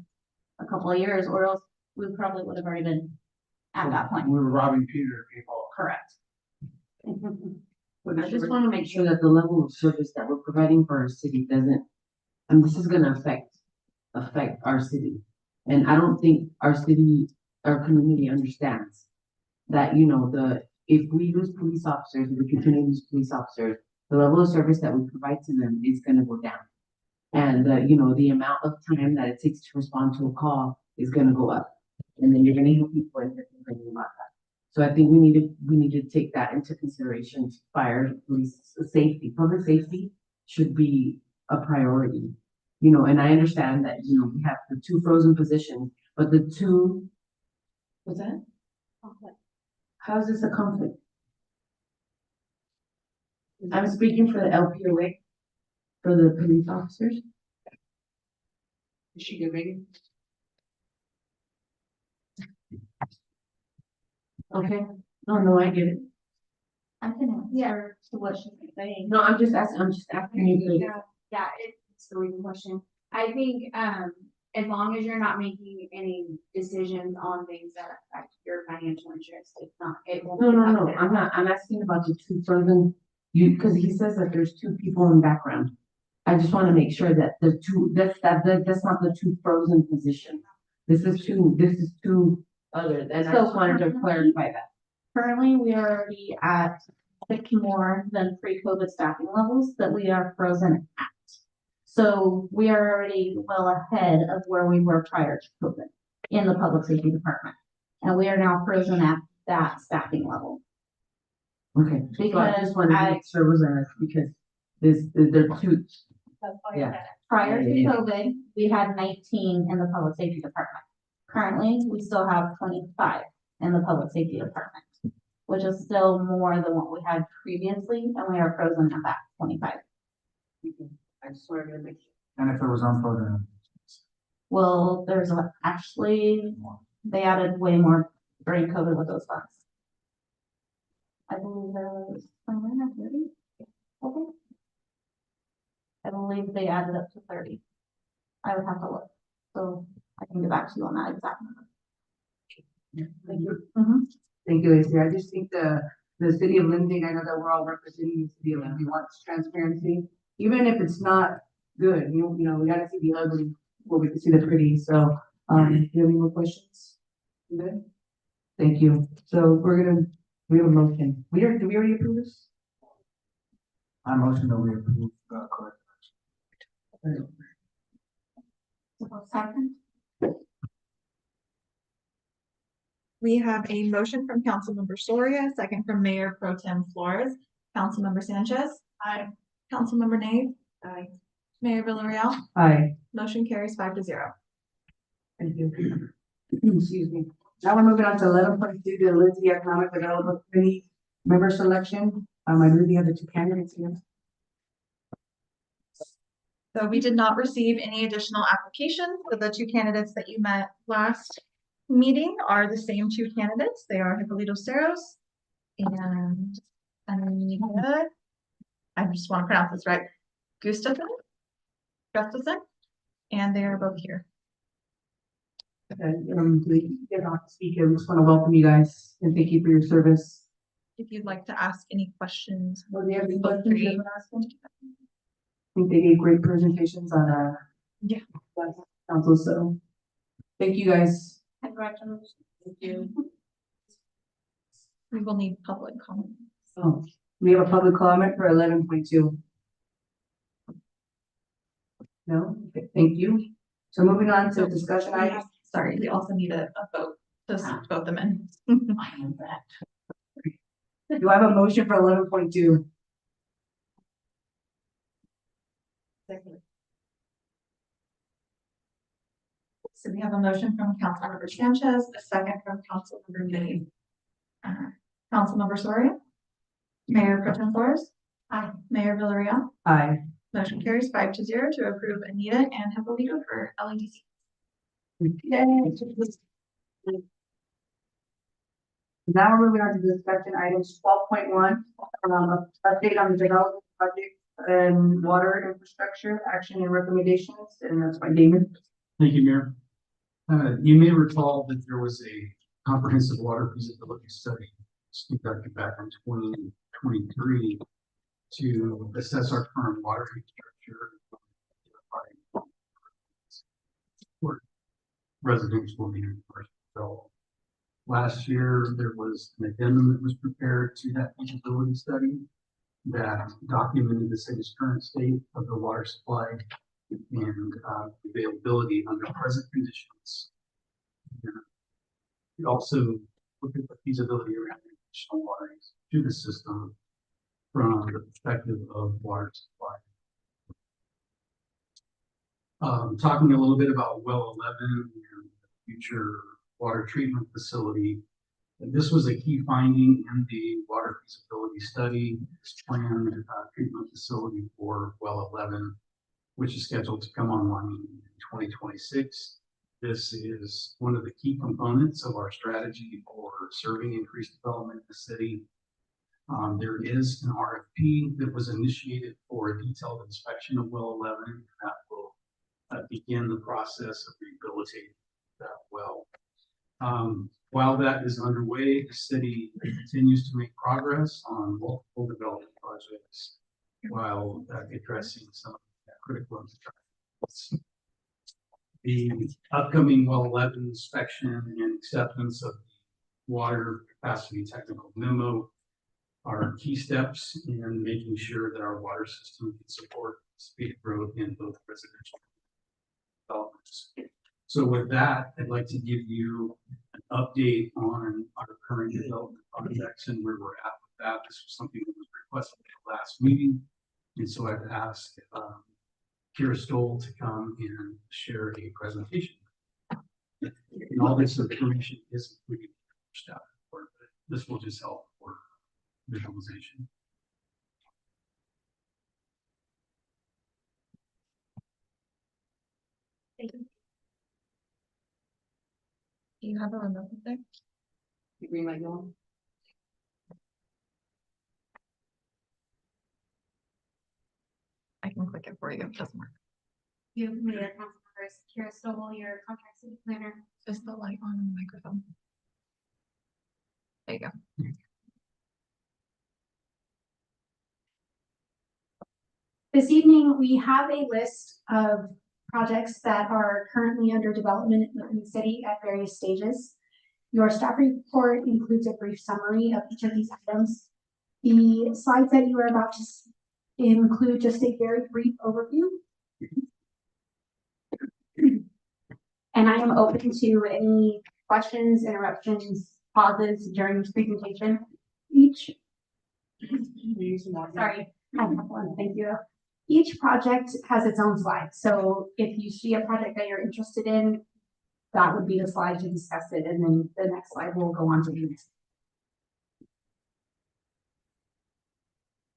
Speaker 8: a couple of years, or else we probably would have already been at that point.
Speaker 5: We were robbing Peter to pay Paul.
Speaker 8: Correct.
Speaker 1: I just wanna make sure that the level of service that we're providing for our city doesn't, and this is gonna affect our city. And I don't think our city, our community understands that, you know, if we lose police officers, if we continue to lose police officers, the level of service that we provide to them is gonna go down. And, you know, the amount of time that it takes to respond to a call is gonna go up. And then you're gonna hear people and they're complaining about that. So I think we need to take that into consideration. Fire, police, safety, public safety should be a priority. You know, and I understand that, you know, we have the 2 frozen positions, but the 2, what's that? How is this a conflict? I'm speaking for the LPOA, for the police officers.
Speaker 2: Is she good, Megan?
Speaker 1: Okay, no, I get it.
Speaker 8: I can answer to what she's saying.
Speaker 1: No, I'm just asking you.
Speaker 14: Yeah, it's a real question. I think,
Speaker 8: as long as you're not making any decisions on things that affect your financial interest, it's not, it won't.
Speaker 1: No,
Speaker 8: be
Speaker 1: no, no,
Speaker 8: affected.
Speaker 1: I'm not, I'm asking about the two frozen, because he says that there's two people in background. I just wanna make sure that the two, that's not the two frozen positions. This is two other, and I just wanted to clarify that.
Speaker 8: Currently, we are already at 6 more than pre-COVID staffing levels that we are frozen at. So we are already well ahead of where we were prior to COVID in the public safety department. And we are now frozen at that staffing level.
Speaker 1: Okay, so I just wanted to make sure it was honest, because they're two, yeah.
Speaker 8: Prior to
Speaker 1: Yeah.
Speaker 8: COVID, we had 19 in the public safety department. Currently, we still have 25 in the public safety department, which is still more than what we had previously, and we are frozen at that 25.
Speaker 1: I just wanted to make sure.
Speaker 5: And if it was unfrozen,
Speaker 8: Well, actually, they added way more during COVID with those funds. I believe there was 29 or 30. Okay. I believe they added up to 30. I would have to look, so I can get back to you on that exact number.
Speaker 2: Thank you.
Speaker 8: Mhm.
Speaker 2: Thank you, Lindsay. I just think the city of Lindsay, and I know that we're all representing the city of Lindsay, wants transparency, even if it's not good, you know, we gotta see the ugly, where we can see the pretty, so, do you have any more questions? You Good? Thank you. So we have a motion. Did we already approve this?
Speaker 5: I motion that we approve, correct.
Speaker 8: Second.
Speaker 12: We have a motion from Councilmember Soria, second from Mayor Pro Tem Flores. Councilmember Sanchez. Aye. Councilmember Nave. Aye. Mayor Villarreal.
Speaker 2: Aye.
Speaker 12: Motion carries 5-0.
Speaker 2: Thank you. Excuse me. Now we're moving on to 11.2, the Lindsay Economic Development Committee member selection. I believe we have the two candidates here.
Speaker 12: So we did not receive any additional applications. So the two candidates that you met last meeting are the same two candidates. They are Hippolito Ceros and Anita, I just want to pronounce this right, Gustafson, and they are both here.
Speaker 2: Okay, we get on to speak. I just want to welcome you guys and thank you for your service.
Speaker 12: If you'd like to ask any questions.
Speaker 2: Well, do you have any
Speaker 12: feel
Speaker 2: questions
Speaker 12: free.
Speaker 2: you want to ask them? I think they gave great presentations on
Speaker 12: Yeah.
Speaker 2: last council, so thank you guys.
Speaker 8: Congratulations.
Speaker 2: Thank you.
Speaker 12: We will need public comment.
Speaker 2: Oh, we have a public comment for 11.2. No, okay, thank you. So moving on to discussion items.
Speaker 12: Sorry, we also need a vote to vote them in.
Speaker 2: Do I have a motion for 11.2?
Speaker 12: So we have a motion from Councilmember Sanchez, a second from Councilmember Nave. Councilmember Soria. Mayor Pro Tem Flores. Aye. Mayor Villarreal.
Speaker 2: Aye.
Speaker 12: Motion carries 5-0 to approve Anita and Hippolito for LEDC.
Speaker 2: Now we're moving on to discussion items 12.1, update on the development project and water infrastructure, action and recommendations, and that's by Damon.
Speaker 11: Thank you, Mayor. You may recall that there was a comprehensive water feasibility study conducted back in 2023 to assess our current water infrastructure for residential and commercial. Last year, there was an addendum that was prepared to that feasibility study that documented the city's current state of the water supply and availability under present conditions. We also looked at the feasibility around additional water to the system from the perspective of water supply. Talking a little bit about well 11 and the future water treatment facility. This was a key finding in the water feasibility study. This planned treatment facility for well 11, which is scheduled to come online in 2026. This is one of the key components of our strategy for serving increased development in the city. There is an RFP that was initiated for a detailed inspection of well 11 that will begin the process of rehabilitating that well. While that is underway, the city continues to make progress on multiple development projects while addressing some critical infrastructure. The upcoming well 11 inspection and acceptance of water capacity technical memo are key steps in making sure that our water system can support speed growth in both residential developments. So with that, I'd like to give you an update on our current development projects and where we're at with that. This was something that was requested at the last meeting. And so I've asked Kira Stoll to come and share a presentation. And all this information is included in the staff report, but this will just help for visualization.
Speaker 12: Do you have a remote there?
Speaker 1: The green light on.
Speaker 12: I can click it for you if it doesn't work.
Speaker 8: You, Mayor, council members, Kira Stovall, your contract city planner.
Speaker 12: Is the light on the microphone? There you go.
Speaker 8: This evening, we have a list of projects that are currently under development in the city at various stages. Your staff report includes a brief summary of each of these items. The slides that you are about to include just a very brief overview. And I am open to any questions, interruptions, pauses during this presentation. Sorry, I have one, thank you. Each project has its own slide. So if you see a project that you're interested in, that would be the slide to discuss it. And then the next slide will go on to the next.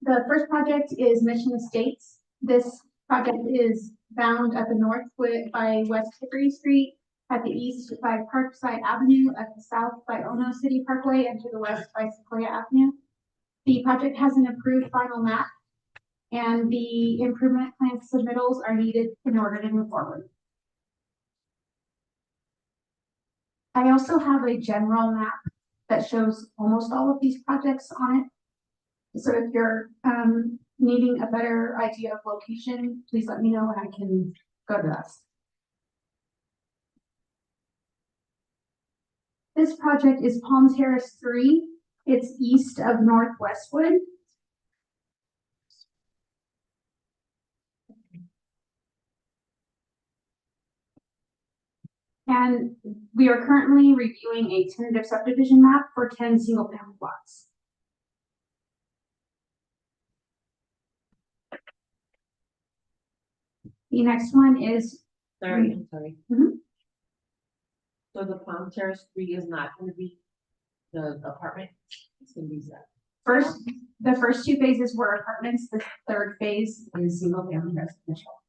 Speaker 8: The first project is Mission Estates. This project is bound at the north by West Hickory Street, at the east by Parkside Avenue, at the south by Ono City Parkway, and to the west by Sequoia Avenue. The project has an approved final map, and the improvement plan submittals are needed in order to move forward. I also have a general map that shows almost all of these projects on it. So if you're needing a better idea of location, please let me know and I can go to that. This project is Palm Terrace 3. It's east of North Westwood. And we are currently reviewing a tentative subdivision map for 10 single-family lots. The next one is.
Speaker 1: Sorry, I'm sorry.
Speaker 8: Mhm.
Speaker 1: So the Palm Terrace 3 is not going to be the apartment, it's going to be that.
Speaker 8: The first two phases were apartments, the third phase is single-family residential.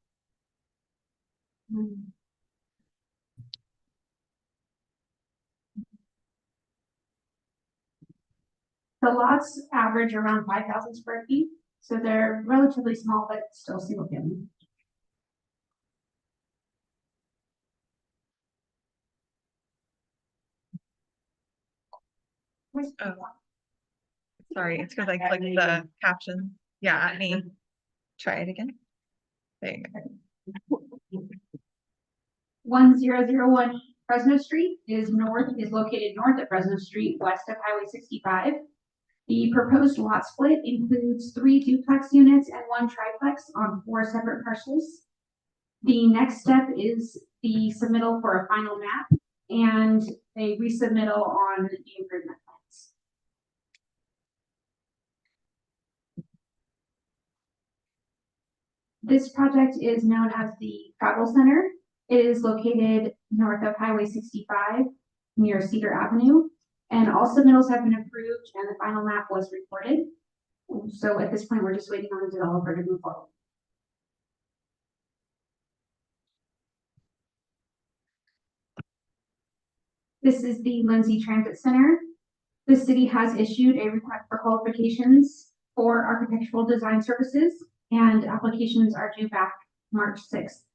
Speaker 8: The lots average around 5,000 square feet, so they're relatively small, but still single family.
Speaker 12: Oh. Sorry, it's because I clicked the caption. Yeah, at me. Try it again. There you go.
Speaker 8: 1001 Fresno Street is located north of Fresno Street, west of Highway 65. The proposed lot split includes 3 duplex units and 1 triplex on 4 separate parcels. The next step is the submittal for a final map and a resubmittal on the improvement plans. This project is known as the Travel Center. It is located north of Highway 65 near Cedar Avenue, and all submittals have been approved and the final map was recorded. So at this point, we're just waiting on the developer to move forward. This is the Lindsay Transit Center. The city has issued a request for qualifications for architectural design services, and applications are due back March 6th.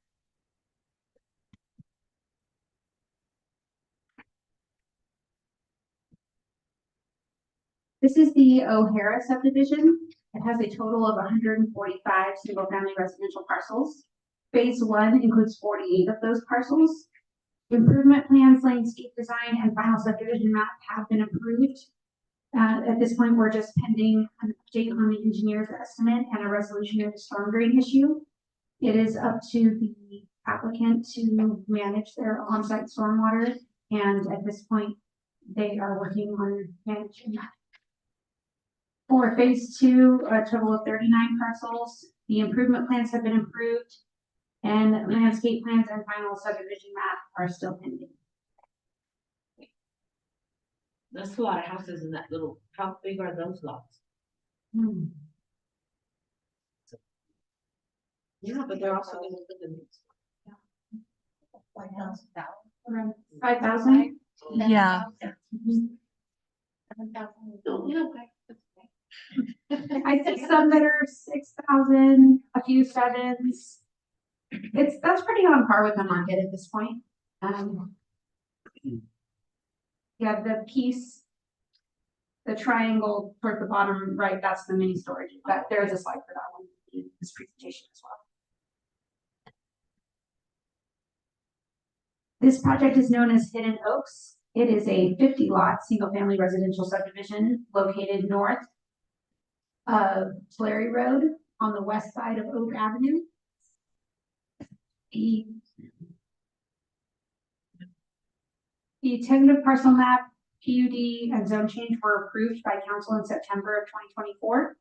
Speaker 8: This is the O'Hara subdivision. It has a total of 145 single-family residential parcels. Phase 1 includes 48 of those parcels. Improvement plans, landscape design, and final subdivision map have been approved. At this point, we're just pending an update on the engineer's estimate and a resolution of the storm drain issue. It is up to the applicant to manage their on-site stormwater, and at this point, they are working on managing that. For phase 2, a total of 39 parcels. The improvement plans have been approved, and landscape plans and final subdivision map are still pending.
Speaker 1: That's a lot of houses in that little, how big are those lots? Yeah, but they're also gonna live in these.
Speaker 8: 5,000?
Speaker 12: Yeah.
Speaker 1: Oh, yeah, okay.
Speaker 8: I see some that are 6,000, a few 7s. That's pretty on par with the market at this point. Yeah, the piece, the triangle toward the bottom right, that's the mini storage. That there is a slide for that one in this presentation as well. This project is known as Hidden Oaks. It is a 50-lot single-family residential subdivision located north of Tulare Road on the west side of Oak Avenue. The tentative parcel map, PUD, and zone change were approved by council in September of 2024,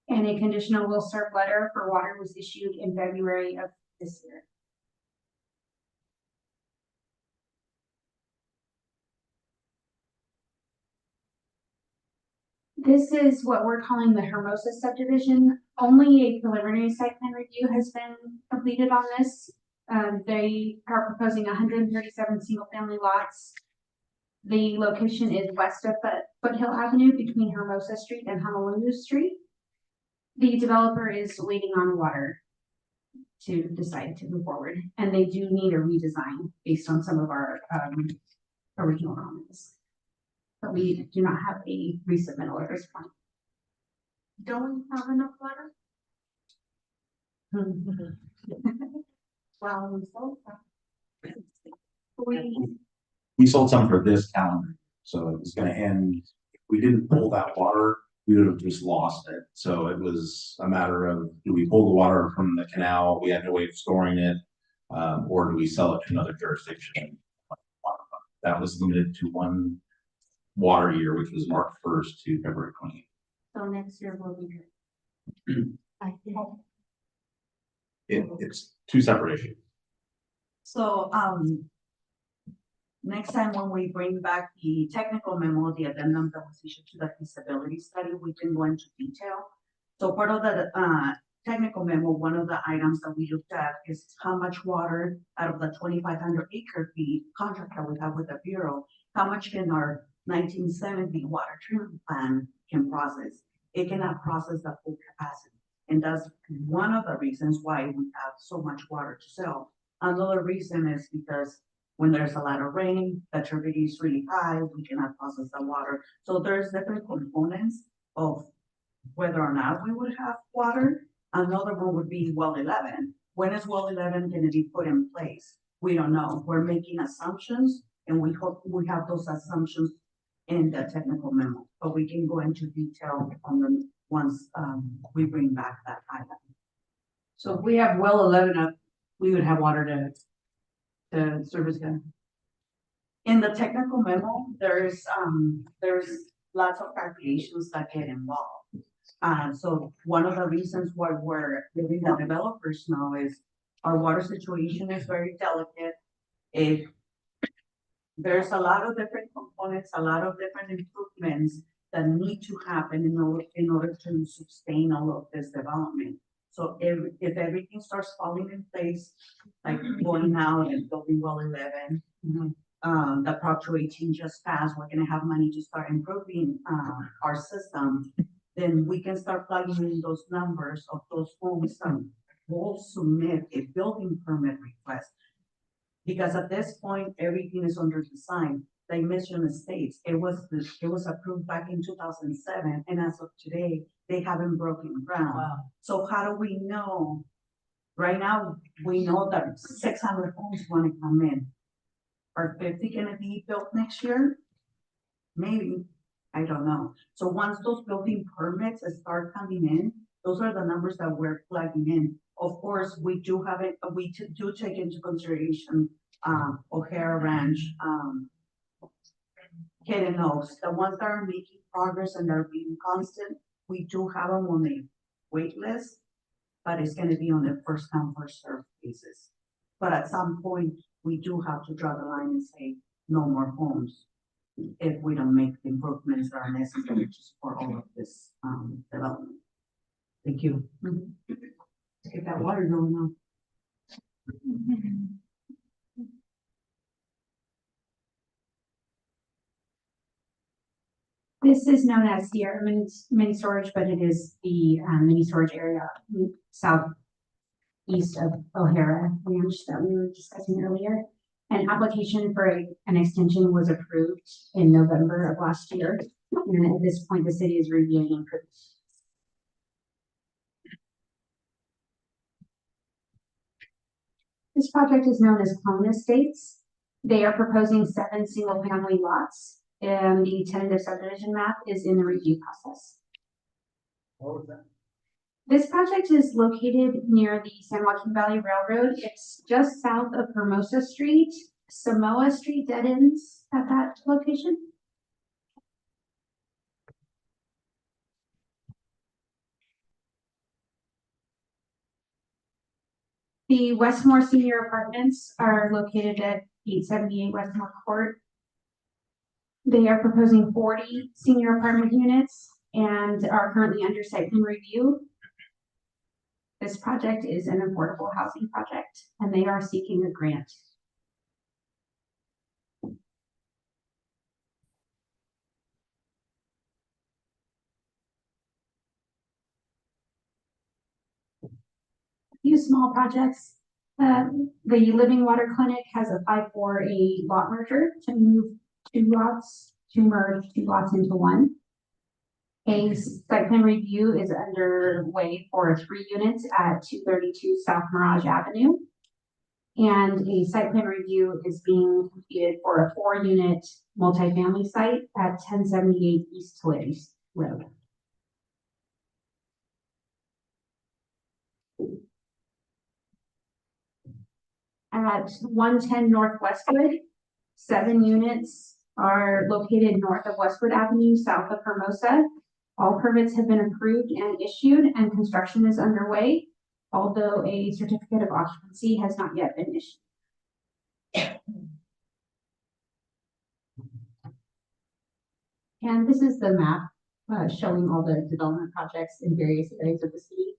Speaker 8: and a conditional will serve letter for water was issued in February of this year. This is what we're calling the Hermosa subdivision. Only a preliminary site plan review has been completed on this. They are proposing 137 single-family lots. The location is west of Foothill Avenue between Hermosa Street and Honolulu Street. The developer is waiting on water to decide to move forward, and they do need a redesign based on some of our original comments. But we do not have a resubmittal at this point.
Speaker 3: Don't we have enough water? Well, we sold some.
Speaker 4: We sold some for this calendar, so it was gonna end. If we didn't pull that water, we would have just lost it. So it was a matter of, do we pull the water from the canal? We had no way of storing it. Or do we sell it to another jurisdiction? That was limited to one water year, which was March 1st to February 28th.
Speaker 3: So next year will be good. I hope.
Speaker 4: It's two separate issues.
Speaker 6: So, next time when we bring back the technical memo, the addendum that was issued to the feasibility study, we can go into detail. So part of the, technical memo, one of the items that we looked at is how much water out of the 2,500 acre feet contract that we have with the Bureau, how much can our 1970 water treatment plant can process? It cannot process the full capacity. And that's one of the reasons why we have so much water to sell. Another reason is because when there's a lot of rain, the turbidity is really high, we cannot process the water. So there's different components of whether or not we would have water. Another one would be well 11. When is well 11 going to be put in place? We don't know. We're making assumptions, and we hope we have those assumptions in the technical memo, but we can go into detail on them once we bring back that item.
Speaker 2: So if we have well 11 up, we would have water to service them.
Speaker 6: In the technical memo, there's lots of calculations that get involved. So one of the reasons why we're letting the developers know is our water situation is very delicate. There's a lot of different components, a lot of different improvements that need to happen in order to sustain all of this development. So if everything starts falling in place, like going out and building well 11, the Prop 218 just passed, we're gonna have money to start improving our system, then we can start plugging in those numbers of those homes and we'll submit a building permit request. Because at this point, everything is under design. like Michigan States, it was approved back in 2007, and as of today, they haven't broken ground.
Speaker 1: Wow.
Speaker 6: So how do we know? Right now, we know that 600 homes wanna come in. Are 50 gonna be built next year? Maybe, I don't know. So once those building permits start coming in, those are the numbers that we're plugging in. Of course, we do have it, do take into consideration, O'Hara Ranch, Hidden Oaks, the ones that are making progress and are being constant, we do have them on the wait list, but it's gonna be on a first come, first served basis. But at some point, we do have to draw the line and say, no more homes if we don't make the improvements that are necessary to support all of this, development.
Speaker 1: Thank you.
Speaker 6: Let's get that water going on.
Speaker 14: This is known as Sierra mini storage, but it is the mini storage area southeast of O'Hara Ranch that we were discussing earlier. An application for an extension was approved in November of last year, and at this point, the city is reviewing and approving. This project is known as Clone Estates. They are proposing 7 single-family lots, and the tentative subdivision map is in the review process.
Speaker 5: What was that?
Speaker 14: This project is located near the San Joaquin Valley Railroad. It's just south of Hermosa Street. Samoa Street dead ends at that location. The Westmore Senior Apartments are located at 878 Westmore Court. They are proposing 40 senior apartment units and are currently under site plan review. This project is an affordable housing project, and they are seeking a grant. A few small projects. The Living Water Clinic has applied for a lot merger to move to merge two lots into one. A site plan review is underway for 3 units at 232 South Mirage Avenue. And a site plan review is being completed for a 4-unit multifamily site at 1078 East Tulare Road. At 110 North Westwood, 7 units are located north of Westwood Avenue, south of Hermosa. All permits have been approved and issued, and construction is underway, although a certificate of occupancy has not yet been issued. And this is the map showing all the development projects in various areas of the city.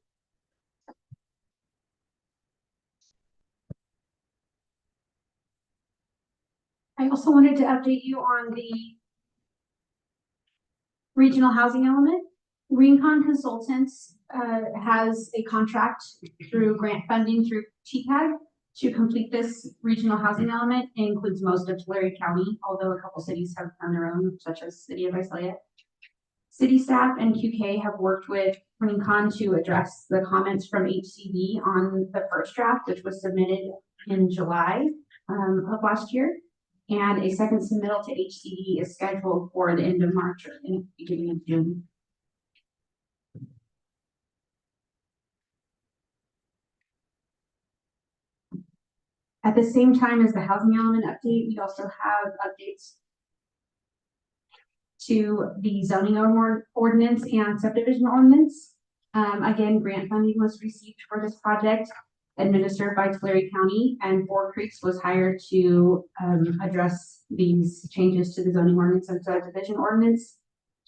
Speaker 14: I also wanted to update you on the regional housing element. Rincon Consultants has a contract through grant funding through TCAG to complete this regional housing element. It includes most of Tulare County, although a couple cities have done their own, such as City of Visalia. City staff and QK have worked with Rincon to address the comments from HCD on the first draft, which was submitted in July of last year. And a second submittal to HCD is scheduled for the end of March or in the beginning of June. At the same time as the housing element update, we also have updates to the zoning ordinance and subdivision ordinance. Again, grant funding was received for this project, administered by Tulare County, and Four Creeks was hired to address these changes to the zoning ordinance and subdivision ordinance.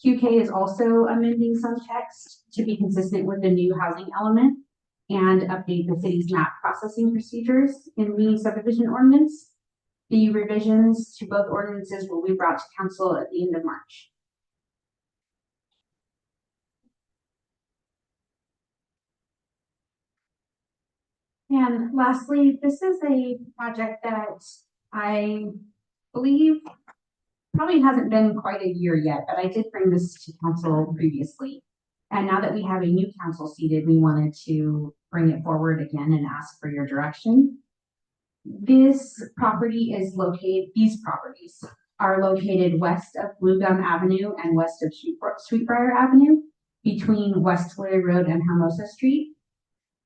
Speaker 14: QK is also amending some text to be consistent with the new housing element and update the city's map processing procedures in the subdivision ordinance. The revisions to both ordinances will be brought to council at the end of March. And lastly, this is a project that I believe probably hasn't been quite a year yet, but I did bring this to council previously. And now that we have a new council seated, we wanted to bring it forward again and ask for your direction. These properties are located west of Blue Gum Avenue and west of Sweetbriar Avenue, between West Floyd Road and Hermosa Street.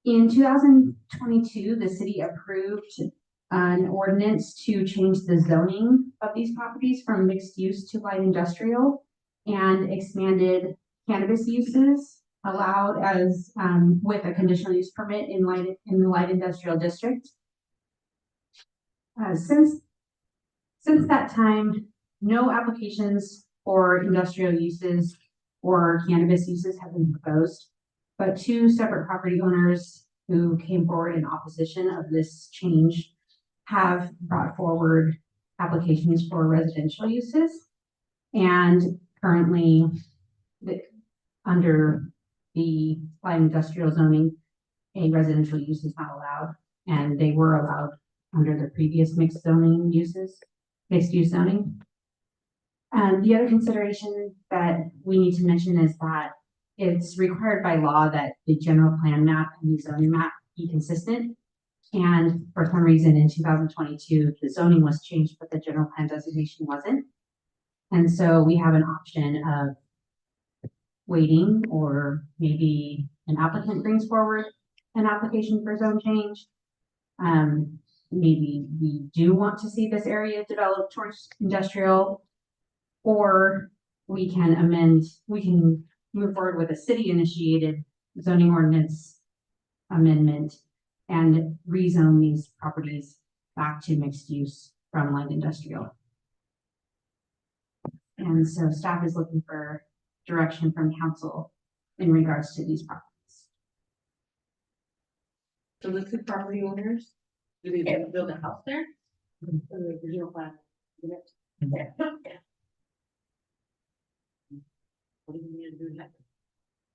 Speaker 14: In 2022, the city approved an ordinance to change the zoning of these properties from mixed use to light industrial and expanded cannabis uses allowed as with a conditional use permit in the light industrial district. Since that time, no applications for industrial uses or cannabis uses have been proposed, but two separate property owners who came forward in opposition of this change have brought forward applications for residential uses. And currently, under the light industrial zoning, a residential use is not allowed, and they were allowed under the previous mixed use zoning. And the other consideration that we need to mention is that it's required by law that the general plan map and the zoning map be consistent. And for some reason in 2022, the zoning was changed, but the general plan designation wasn't. And so we have an option of waiting, or maybe an applicant brings forward an application for zone change. Maybe we do want to see this area developed towards industrial, or we can move forward with a city initiated zoning ordinance amendment and rezone these properties back to mixed use from light industrial. And so staff is looking for direction from council in regards to these properties.
Speaker 1: So the two property owners, do they get to build a house there? Or the original plan? What do you need to do next?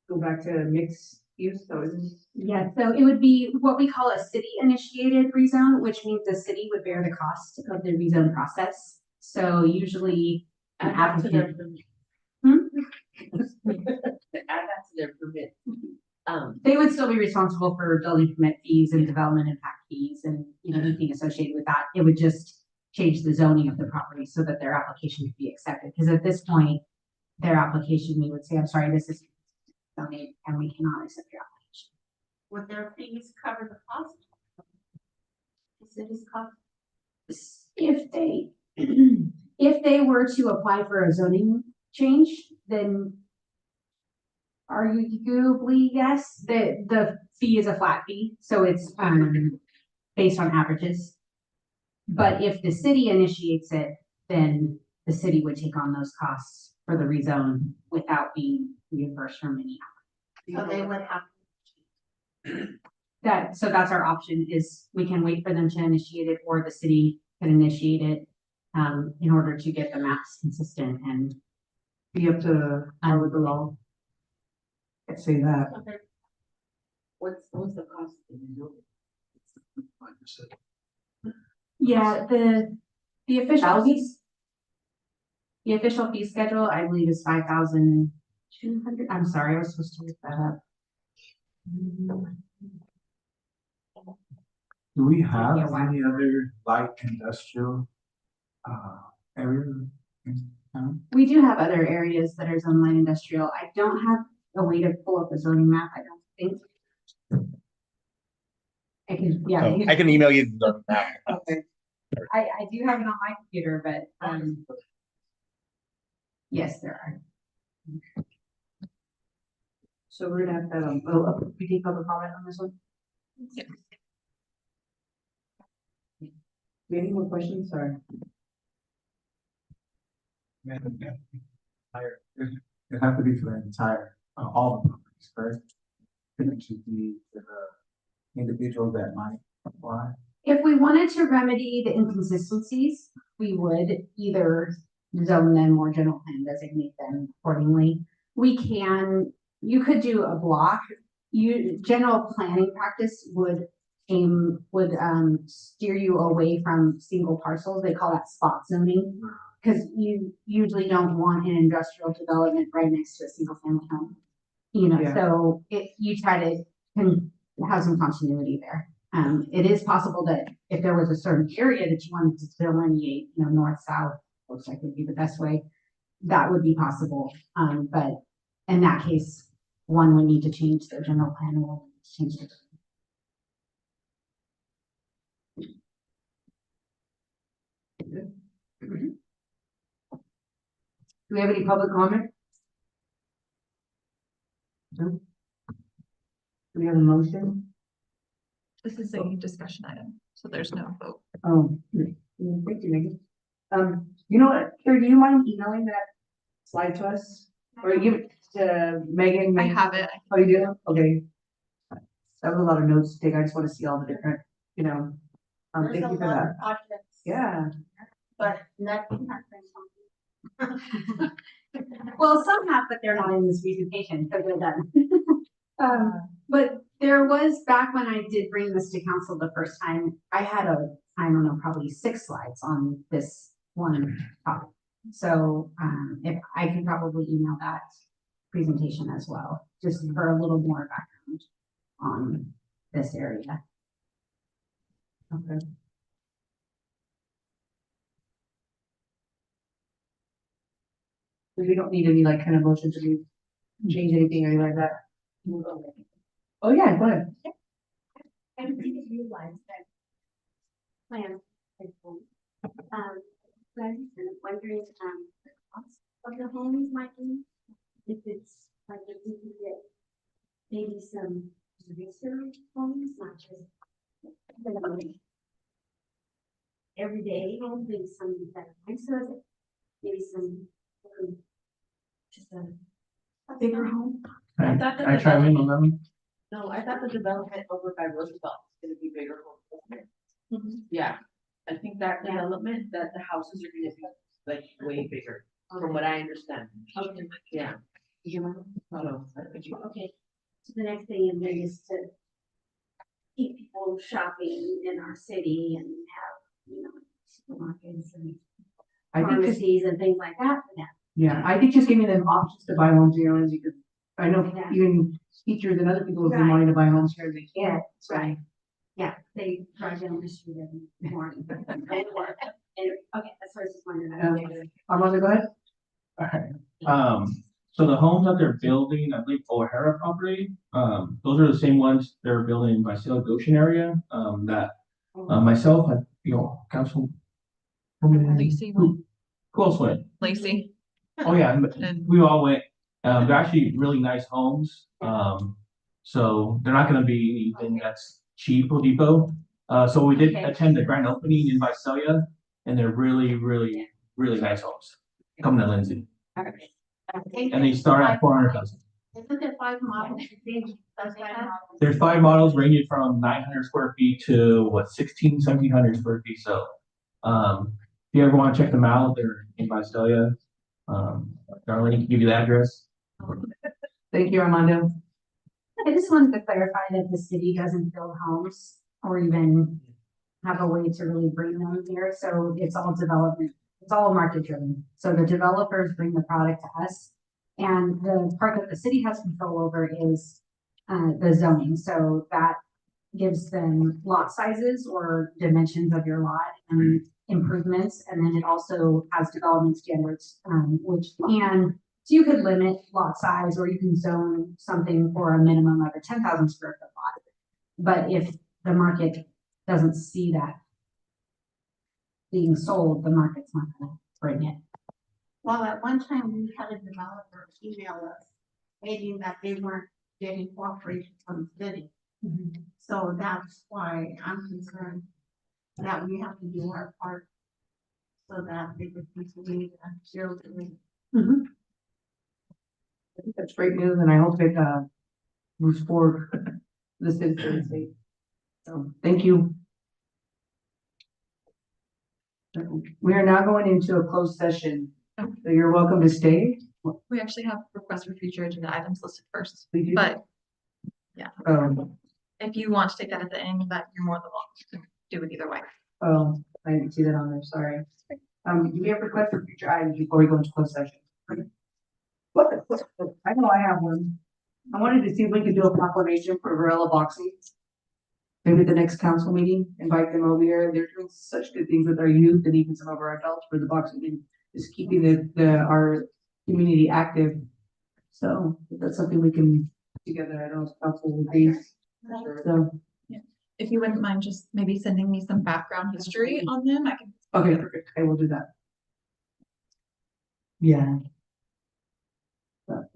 Speaker 2: Go back to mixed use, so it's.
Speaker 14: Yeah, so it would be what we call a city initiated rezone, which means the city would bear the cost of the rezone process. So usually an
Speaker 1: Add that to their
Speaker 14: applicant,
Speaker 1: permit. Add that to their permit.
Speaker 14: they would still be responsible for building permit fees and development impact fees and anything associated with that. It would just change the zoning of the property so that their application could be accepted. Because at this point, their application, we would say, I'm sorry, this is zoning and we cannot accept your application.
Speaker 3: Would their fees cover the cost? The city's cost?
Speaker 14: If they were to apply for a zoning change, then arguably, yes, the fee is a flat fee, so it's based on averages. But if the city initiates it, then the city would take on those costs for the rezone without being reimbursed from any.
Speaker 3: So they would have.
Speaker 14: So that's our option, is we can wait for them to initiate it, or the city can initiate it in order to get the maps consistent and
Speaker 2: Be up to par with the law. I'd say that.
Speaker 1: What's the cost?
Speaker 14: yeah, the official fees. The official fee schedule, I believe, is 5,200. I'm sorry, I was supposed to look that up.
Speaker 5: Do we have
Speaker 14: Yeah, why?
Speaker 5: any other light industrial areas in town?
Speaker 14: We do have other areas that are zone light industrial. I don't have a way to pull up a zoning map, I don't think. I can, yeah.
Speaker 4: So I can email you the map.
Speaker 14: Okay. I do have it on my computer, but, yes, there are.
Speaker 2: So we're gonna have to, we take public comment on this one? Any more questions, sorry?
Speaker 5: It have to be for the entire, all the properties, correct? It should be for the individuals that might apply.
Speaker 14: If we wanted to remedy the inconsistencies, we would either zone them or general plan designate them accordingly. You could do a block. General planning practice would steer you away from single parcels. They call that spot zoning. because you usually don't want an industrial development right next to a single family home. You know,
Speaker 2: Yeah.
Speaker 14: so you try to have some continuity there. It is possible that if there was a certain area that you wanted to delineate, you know, north, south, looks like would be the best way, that would be possible. But in that case, one would need to change the general plan and one would need to change the.
Speaker 2: Do we have any public comment? No? Do we have a motion?
Speaker 12: This is a discussion item, so there's no vote.
Speaker 2: Oh, thank you, Megan. You know what, Carrie, do you mind emailing that slide to us? Or give it to Megan?
Speaker 12: I have it.
Speaker 2: Oh, you do? Okay. That was a lot of notes to take. I just want to see all the different, you know,
Speaker 3: There's
Speaker 2: thank
Speaker 3: a
Speaker 2: you for
Speaker 3: lot
Speaker 2: that.
Speaker 3: of projects.
Speaker 2: Yeah.
Speaker 3: But nothing has been.
Speaker 14: Well, some have, but they're not in this presentation, because they're done. But there was, back when I did bring this to council the first time, I had I don't know, probably 6 slides on this one topic. So, if I can probably email that presentation as well, just for a little more background on this area.
Speaker 2: Okay. We don't need any like kind of motion to change anything or anything like that. Oh, yeah, go ahead.
Speaker 3: I didn't realize that. Plan. So I was kind of wondering, the cost of the homes might be, if it's like if we could get maybe some research homes, not just everyday homes, maybe some that are nicer, maybe some just a bigger home.
Speaker 7: I
Speaker 3: thought that
Speaker 7: I chime in on that one?
Speaker 1: No, I thought the development over by Roosevelt was gonna be bigger. Yeah, I think that
Speaker 3: Yeah.
Speaker 1: development, that the houses are gonna be like way bigger, from what I understand.
Speaker 3: Okay.
Speaker 1: Yeah.
Speaker 3: Okay, so the next thing in there is to keep people shopping in our city and have, you know, supermarkets and
Speaker 2: I think just,
Speaker 3: pharmacies and things like that for them.
Speaker 2: yeah, I think just giving them options to buy homes here, Lindsay, because I know
Speaker 3: Yeah.
Speaker 2: even teachers and other people have been
Speaker 3: Right.
Speaker 2: wanting to buy homes here, they can't. So,
Speaker 3: Right. Yeah, they drive down the street every morning and work. And, okay, that's what I was just wondering.
Speaker 2: Armando, go ahead.
Speaker 7: Alright, so the homes that they're building, I believe O'Hara property, those are the same ones they're building in Visalia Goshen area, that, myself, council.
Speaker 12: Lacey went.
Speaker 7: Who else went?
Speaker 12: Lacey.
Speaker 7: Oh, yeah,
Speaker 12: And-
Speaker 7: we all went, they're actually really nice homes, so they're not gonna be anything that's cheap or depot. So we did
Speaker 14: Okay.
Speaker 7: attend the grand opening in Visalia, and they're really, really, really nice homes, coming to Lindsay, and they start at 400,000.
Speaker 3: Isn't there 5 models? That's five models.
Speaker 7: There's 5 models ranging from 900 square feet to 1,700 square feet, so, if you ever wanna check them out, they're in Visalia. Darlene, can give you the address.
Speaker 2: Thank you, Armando.
Speaker 14: I just wanted to clarify that the city doesn't build homes or even have a way to really bring them here, so it's all development, it's all market driven. So the developers bring the product to us, and the part that the city has control over is the zoning, so that gives them lot sizes or dimensions of your lot and improvements, and then it also has development standards, which can, so you could limit lot size, or you can zone something for a minimum of a 10,000 square foot lot. But if the market doesn't see that being sold, the market's not gonna bring it.
Speaker 3: Well, at one time, we had a developer email us, stating that they weren't getting cooperation from the city. So that's why I'm concerned that we have to do our part so that they would continue to zero to me.
Speaker 2: I think that's great news, and I hope it moves forward the citizens. So, thank you. We are now going into a closed session. So you're welcome to stay.
Speaker 12: We actually have requests for future agenda items listed first,
Speaker 2: We do.
Speaker 12: but
Speaker 2: Um,
Speaker 12: if you want to take that at the end, that you're more than welcome to do it either way.
Speaker 2: oh, I didn't see that on there, sorry. Do we have requests for future items before we go into closed session? I know I have one. I wanted to see if we could do a proclamation for Gorilla Boxing. Maybe at the next council meeting, invite them over here. They're doing such good things with our youth and even some of our adults for the boxing and just keeping our community active. So that's something we can put together. I don't know if council will agree. So,
Speaker 12: If you wouldn't mind just maybe sending me some background history on them, I can.
Speaker 2: okay, perfect. I will do that. Yeah.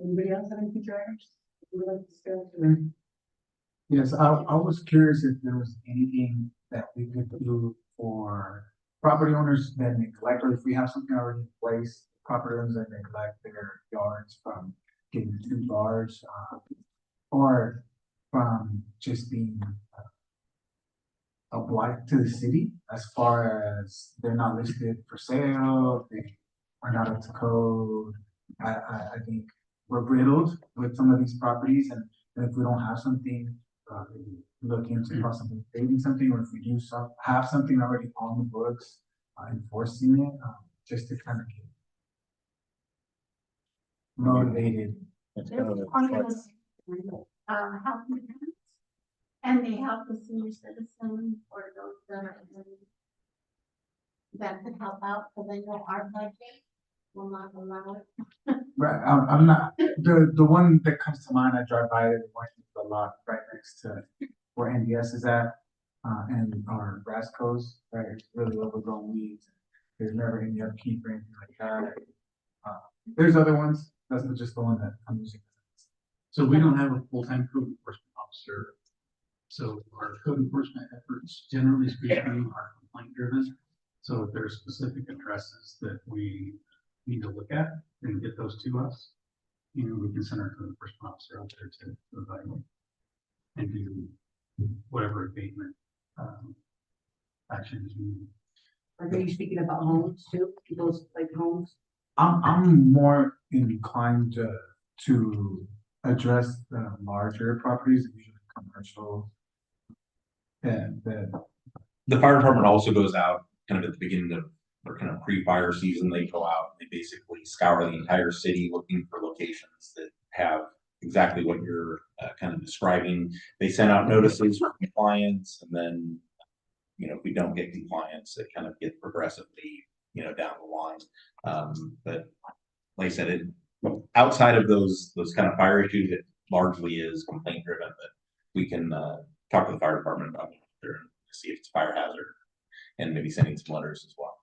Speaker 2: Anybody else have any future items? We would like to discuss or?
Speaker 5: Yes, I was curious if there was anything that we could do for property owners that neglect, or if we have something already in place, property owners that neglect their yards from getting too large, or from just being a blight to the city as far as they're not listed for sale, they are not up to code. I think we're riddled with some of these properties, and if we don't have something, look into possibly creating something, or if we do have something already on the books, enforcing it, just to kind of get motivated.
Speaker 3: Health insurance. And they help the senior citizen or those that could help out, so they know our budget will not allow it.
Speaker 5: Right, I'm not, the one that comes to mind, I drive by it a lot right next to where NDS is at, and our grass coast, right, it's really overgrown weeds. There's never any upkeep or anything like that. There's other ones, that's just the one that I'm using.
Speaker 11: So we don't have a full-time code enforcement officer. So our code enforcement efforts, generally speaking, are complaint driven. So if there are specific addresses that we need to look at and get those to us, you know, we can send our code enforcement officer out there to evaluate and do whatever abatement actions we need.
Speaker 2: Are you speaking about homes too? Those like homes?
Speaker 5: I'm more inclined to address the larger properties, usually commercial. And
Speaker 4: The fire department also goes out kind of at the beginning of their kind of pre-fire season. They go out and they basically scour the entire city looking for locations that have exactly what you're kind of describing. They send out notices for compliance, and then, you know, if we don't get compliance, it kind of gets progressively, you know, down the line. But like I said, outside of those kind of fire issues, it largely is complaint driven. But we can talk to the fire department about it to see if it's fire hazard, and maybe sending some letters as well.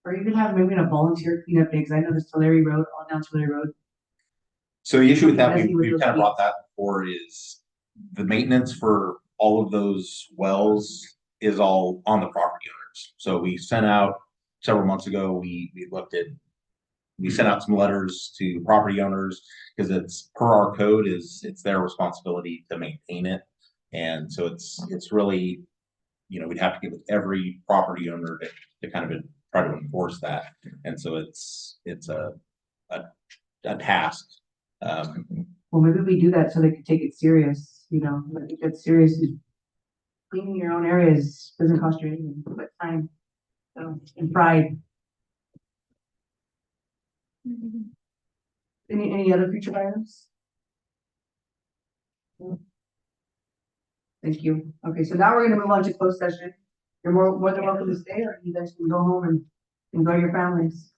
Speaker 2: Or even have maybe a volunteer cleanup day, because I know this Tulare Road, all down Tulare Road.
Speaker 4: So the issue with that,
Speaker 2: Messy with
Speaker 4: we've
Speaker 2: those
Speaker 4: kind of brought
Speaker 2: weeds.
Speaker 4: that before, is the maintenance for all of those wells is all on the property owners. So we sent out several months ago, we sent out some letters to property owners, because it's per our code, it's their responsibility to maintain it. And so it's really, you know, we'd have to get with every property owner to kind of try to enforce that. And so it's a task.
Speaker 2: Well, maybe we do that so they can take it serious, you know, I think that's serious. Cleaning your own areas doesn't cost you anything but time, so, and pride. Any other future items? No. Thank you. Okay, so now we're gonna move on to closed session. You're more than welcome to stay, or you guys can go home and enjoy your families.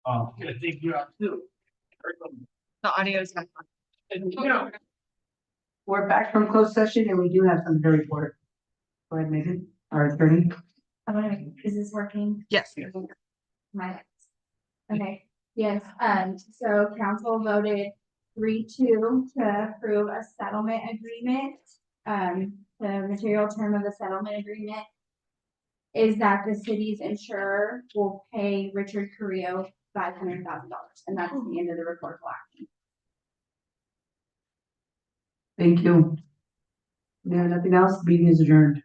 Speaker 11: Gonna take you out too.
Speaker 12: The audio is not on.
Speaker 2: We're back from closed session and we do have something to report. Go ahead, Megan, our attorney.
Speaker 14: Is this working?
Speaker 12: Yes.
Speaker 14: Okay, yes, so council voted 3-2 to approve a settlement agreement. The material term of the settlement agreement is that the city's insurer will pay Richard Carrillo $500,000, and that's the end of the reportable action.
Speaker 2: Thank you. Yeah, nothing else, meeting is adjourned.